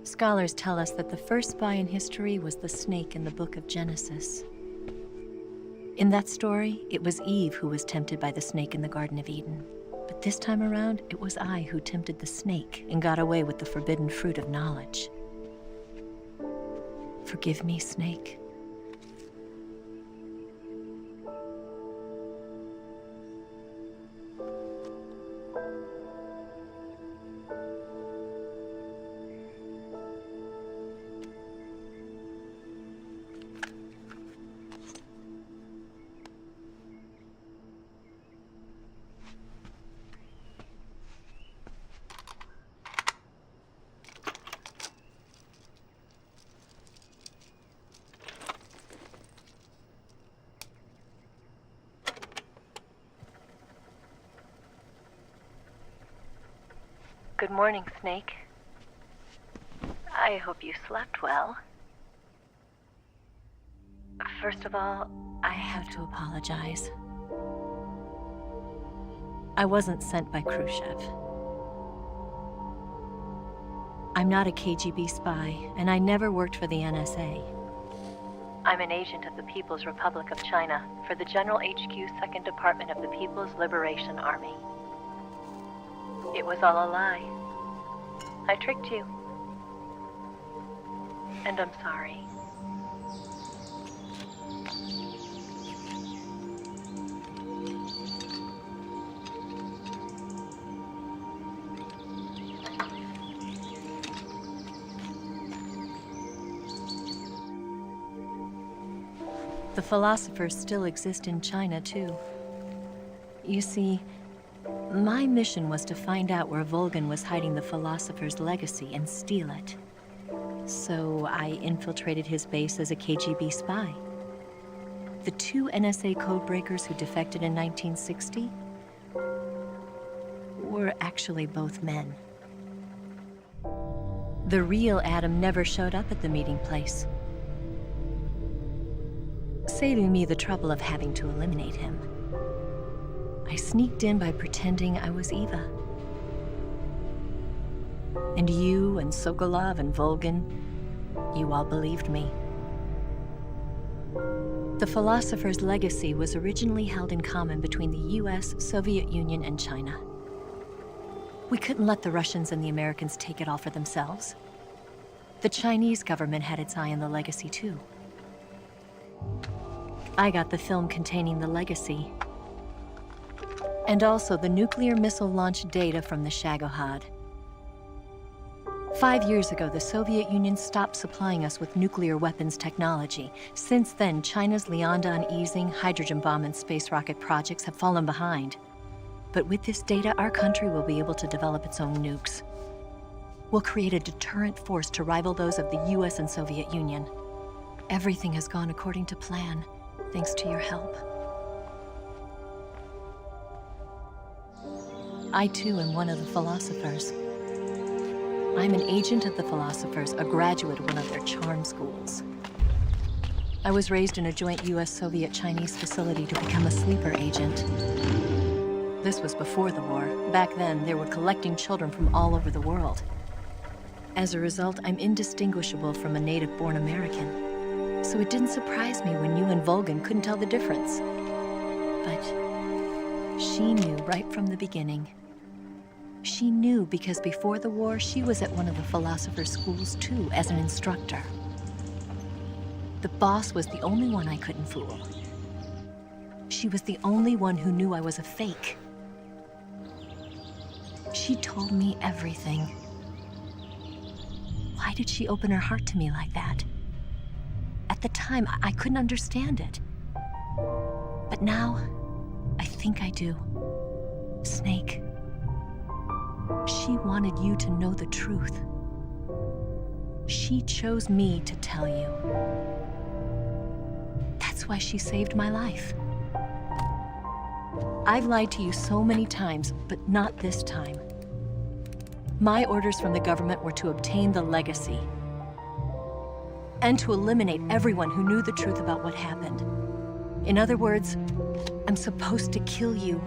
Scholars tell us that the first spy in history was the snake in the book of Genesis. In that story, it was Eve who was tempted by the snake in the Garden of Eden. But this time around, it was I who tempted the snake and got away with the forbidden fruit of knowledge. Forgive me, Snake. Good morning, Snake. I hope you slept well. First of all, I have to apologize. I wasn't sent by Khrushchev. I'm not a KGB spy, and I never worked for the NSA. I'm an agent of the People's Republic of China for the General HQ 2nd Department of the People's Liberation Army. It was all a lie. I tricked you. And I'm sorry. The philosophers still exist in China, too. You see, my mission was to find out where Volgan was hiding the philosopher's legacy and steal it. So I infiltrated his base as a KGB spy. The 2 NSA codebreakers who defected in 1960 were actually both men. The real Adam never showed up at the meeting place, saving me the trouble of having to eliminate him. I sneaked in by pretending I was Eva. And you and Sokolov and Volgan, you all believed me. The philosopher's legacy was originally held in common between the US, Soviet Union, and China. We couldn't let the Russians and the Americans take it all for themselves. The Chinese government had its eye on the legacy, too. I got the film containing the legacy, and also the nuclear missile launch data from the Shagohod. 5 years ago, the Soviet Union stopped supplying us with nuclear weapons technology. Since then, China's Liaodong easing, hydrogen bomb, and space rocket projects have fallen behind. But with this data, our country will be able to develop its own nukes. We'll create a deterrent force to rival those of the US and Soviet Union. Everything has gone according to plan, thanks to your help. I too am one of the philosophers. I'm an agent of the philosophers, a graduate of one of their charm schools. I was raised in a joint US-Soviet-Chinese facility to become a sleeper agent. This was before the war. Back then, they were collecting children from all over the world. As a result, I'm indistinguishable from a native-born American. So it didn't surprise me when you and Volgan couldn't tell the difference. But she knew right from the beginning. She knew because before the war, she was at one of the philosopher's schools too, as an instructor. The boss was the only one I couldn't fool. She was the only one who knew I was a fake. She told me everything. Why did she open her heart to me like that? At the time, I couldn't understand it. But now, I think I do. Snake. She wanted you to know the truth. She chose me to tell you. That's why she saved my life. I've lied to you so many times, but not this time. My orders from the government were to obtain the legacy and to eliminate everyone who knew the truth about what happened. In other words, I'm supposed to kill you.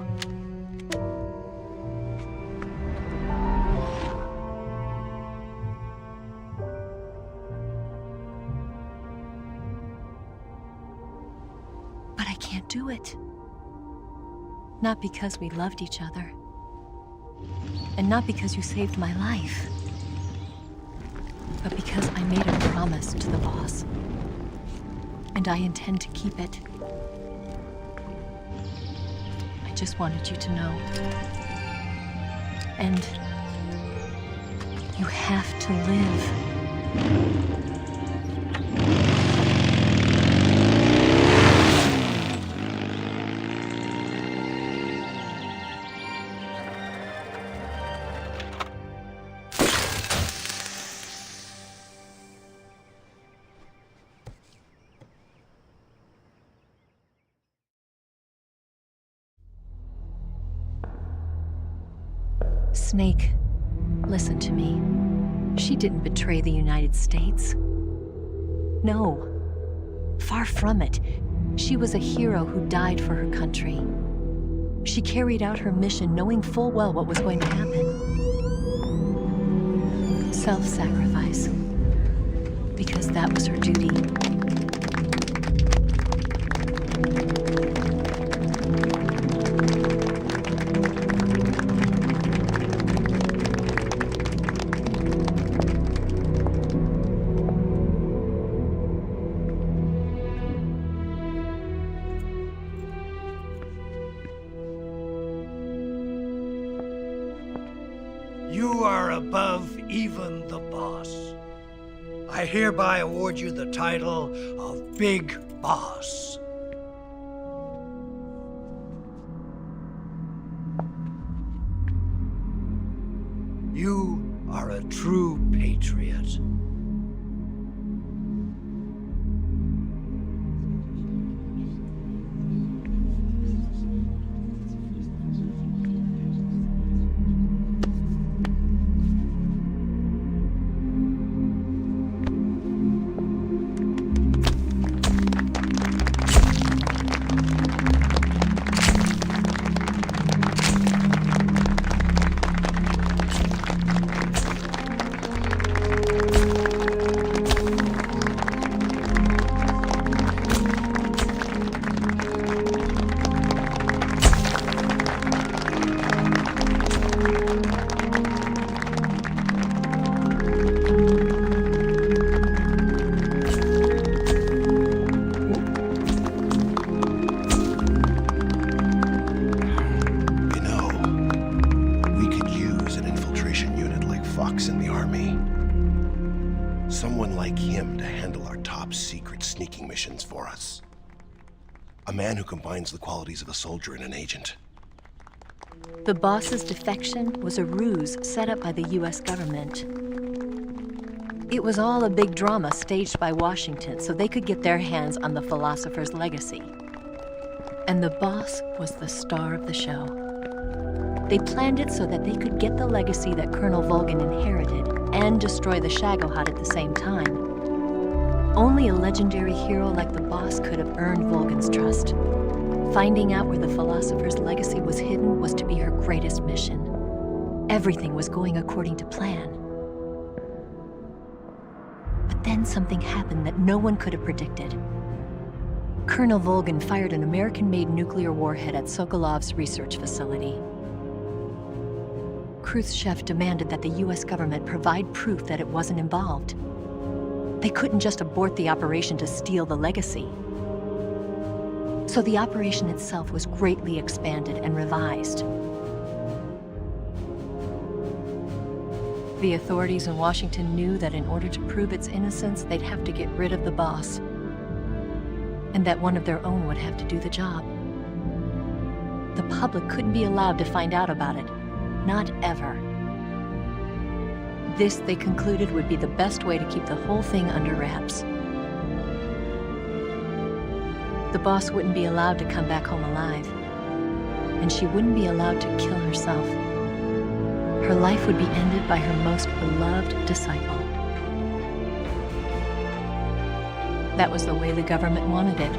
But I can't do it. Not because we loved each other. And not because you saved my life. But because I made a promise to the boss. And I intend to keep it. I just wanted you to know. And you have to live. Snake, Listen to me. She didn't betray the United States. No. Far from it. She was a hero who died for her country. She carried out her mission knowing full well what was going to happen. Self-sacrifice. Because that was her duty.
You are above even the boss. I hereby award you the title of Big Boss. You are a true patriot.
Someone like him to handle our top secret sneaking missions for us. A man who combines the qualities of a soldier and an agent.
The boss's defection was a ruse set up by the US government. It was all a big drama staged by Washington so they could get their hands on the philosopher's legacy. And the boss was the star of the show. They planned it so that they could get the legacy that Colonel Volgin inherited and destroy the Shagohod at the same time. Only a legendary hero like the boss could have earned Volgin's trust. Finding out where the philosopher's legacy was hidden was to be her greatest mission. Everything was going according to plan. But then something happened that no one could have predicted. Colonel Volgin fired an American-made nuclear warhead at Sokolov's research facility. Khrushchev demanded that the US government provide proof that it wasn't involved. They couldn't just abort the operation to steal the legacy. So the operation itself was greatly expanded and revised. The authorities in Washington knew that in order to prove its innocence, they'd have to get rid of the boss, and that one of their own would have to do the job. The public couldn't be allowed to find out about it. Not ever. This, they concluded, would be the best way to keep the whole thing under wraps. The boss wouldn't be allowed to come back home alive, and she wouldn't be allowed to kill herself. Her life would be ended by her most beloved disciple. That was the way the government wanted it.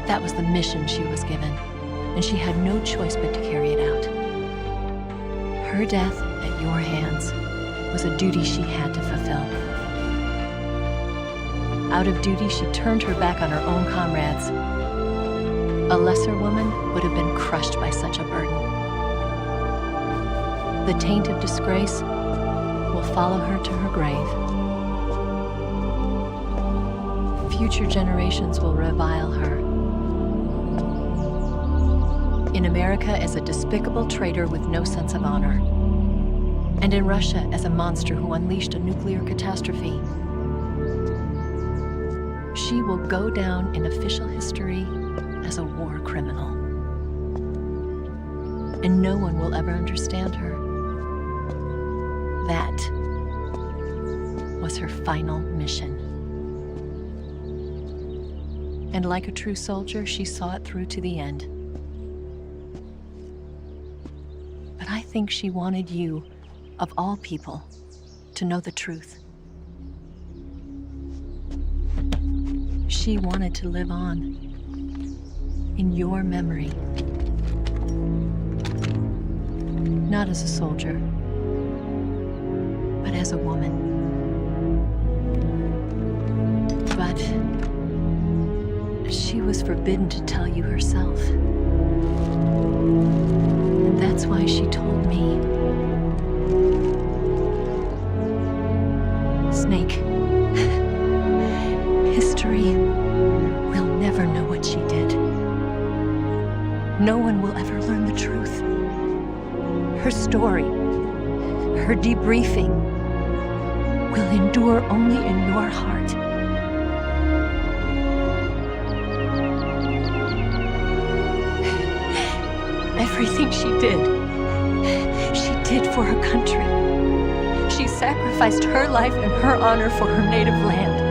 That was the mission she was given, and she had no choice but to carry it out. Her death at your hands was a duty she had to fulfill. Out of duty, she turned her back on her own comrades. A lesser woman would have been crushed by such a burden. The taint of disgrace will follow her to her grave. Future generations will revile her. In America as a despicable traitor with no sense of honor. And in Russia as a monster who unleashed a nuclear catastrophe. She will go down in official history as a war criminal. And no one will ever understand her. That was her final mission. And like a true soldier, she saw it through to the end. But I think she wanted you of all people, to know the truth. She wanted to live on in your memory. Not as a soldier, but as a woman. But she was forbidden to tell you herself. And that's why she told me. Snake, history will never know what she did. No one will ever learn the truth. Her story, her debriefing, will endure only in your heart. Everything she did for her country. She sacrificed her life and her honor for her native land.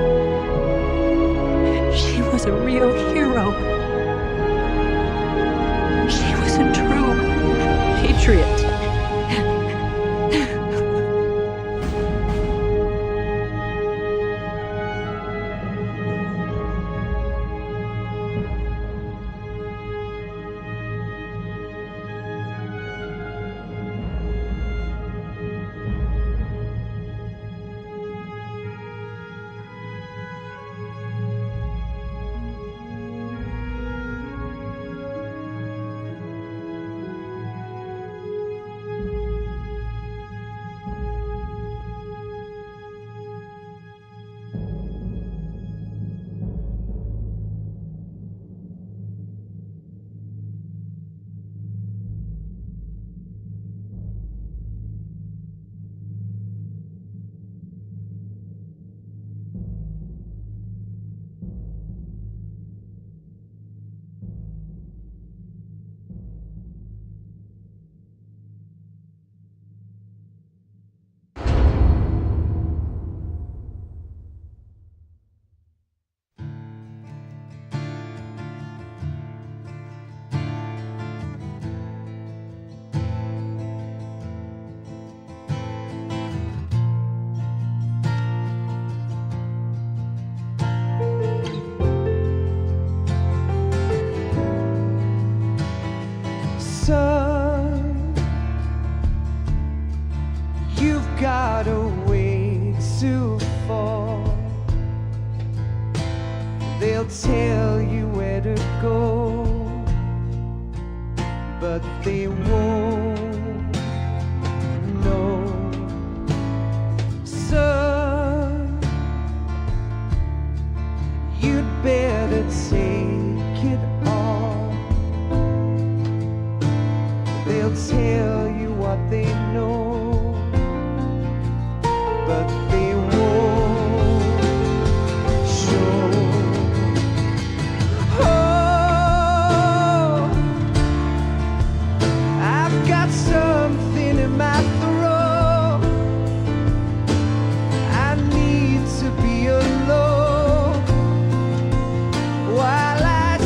She was a real hero. She was a true patriot.
Son, you've got a way to fall. They'll tell you where to go, but they won't know. Son, you'd better take it all. They'll tell you what they know, but they won't show. Oh, I've got something in my throat. I need to be alone while I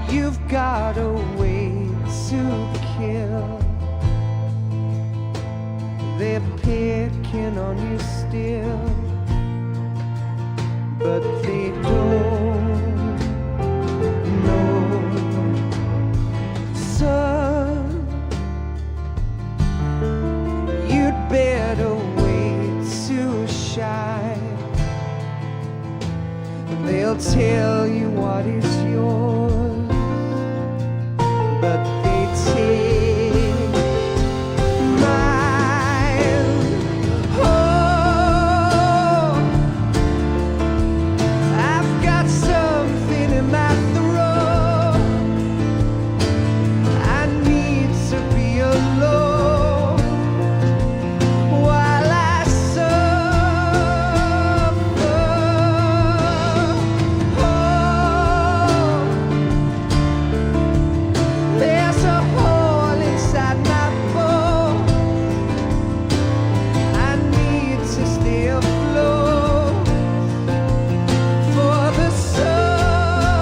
you've got a way to kill. They're picking on you still, but they don't know. Son, you'd better wait to shine. They'll tell you what is yours, but they take mine. Oh, I've got something in my throat. I need to be alone while I suffer. There's a hole inside my bones. I need to stay afloat for the sun.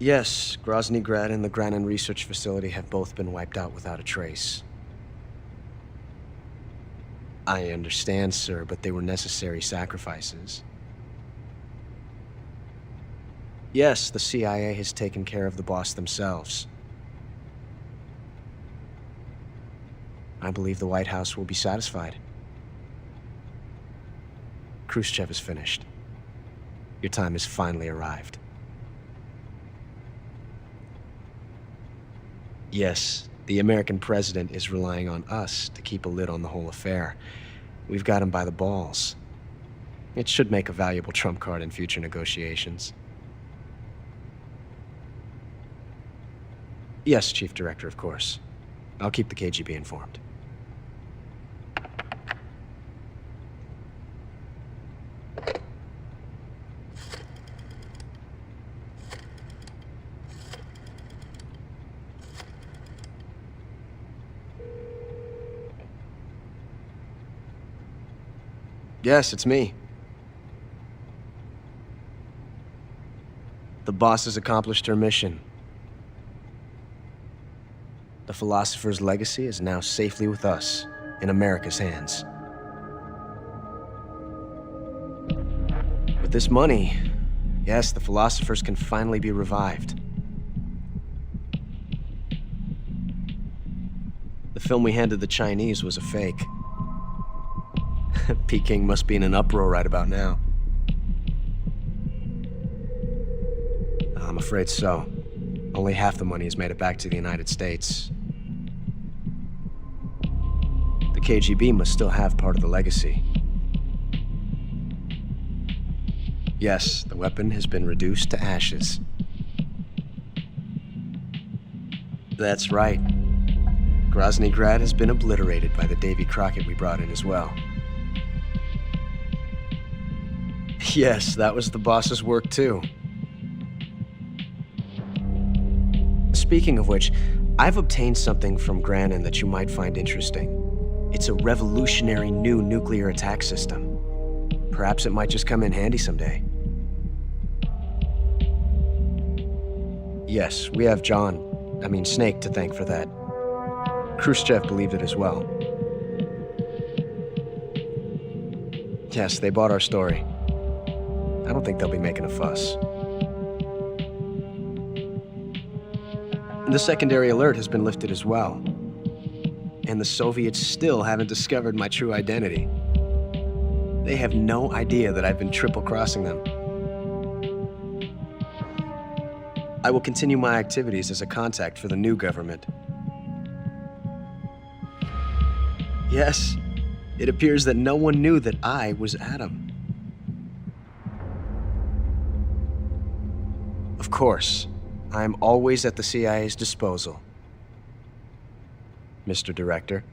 Yes, Grozny Grad and the Granin Research Facility have both been wiped out without a trace. I understand, sir, but they were necessary sacrifices. Yes, the CIA has taken care of the boss themselves. I believe the White House will be satisfied. Khrushchev is finished. Your time has finally arrived. Yes, the American president is relying on us to keep a lid on the whole affair. We've got him by the balls. It should make a valuable trump card in future negotiations. Yes, Chief Director, of course. I'll keep the KGB informed. Yes, it's me. The boss has accomplished her mission. The philosopher's legacy is now safely with us, in America's hands. With this money, yes, the philosophers can finally be revived. The film we handed the Chinese was a fake. Peking must be in an uproar right about now. I'm afraid so. Only half the money has made it back to the United States. The KGB must still have part of the legacy. Yes, the weapon has been reduced to ashes. That's right. Grozny Grad has been obliterated by the Davy Crockett we brought in as well. Yes, that was the boss's work too. Speaking of which, I've obtained something from Granin that you might find interesting. It's a revolutionary new nuclear attack system. Perhaps it might just come in handy someday. Yes, we have Snake to thank for that. Khrushchev believed it as well. Yes, they bought our story. I don't think they'll be making a fuss. The secondary alert has been lifted as well. And the Soviets still haven't discovered my true identity. They have no idea that I've been triple-crossing them. I will continue my activities as a contact for the new government. Yes, it appears that no one knew that I was Adam. Of course, I am always at the CIA's disposal, Mr. Director.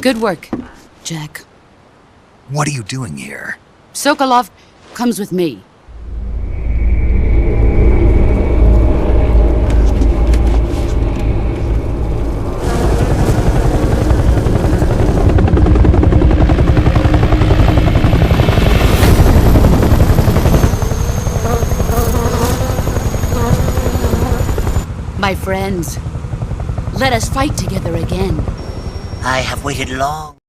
Good work, Jack.
What are you doing here?
Sokolov comes with me. My friends, let us fight together again.
I have waited long.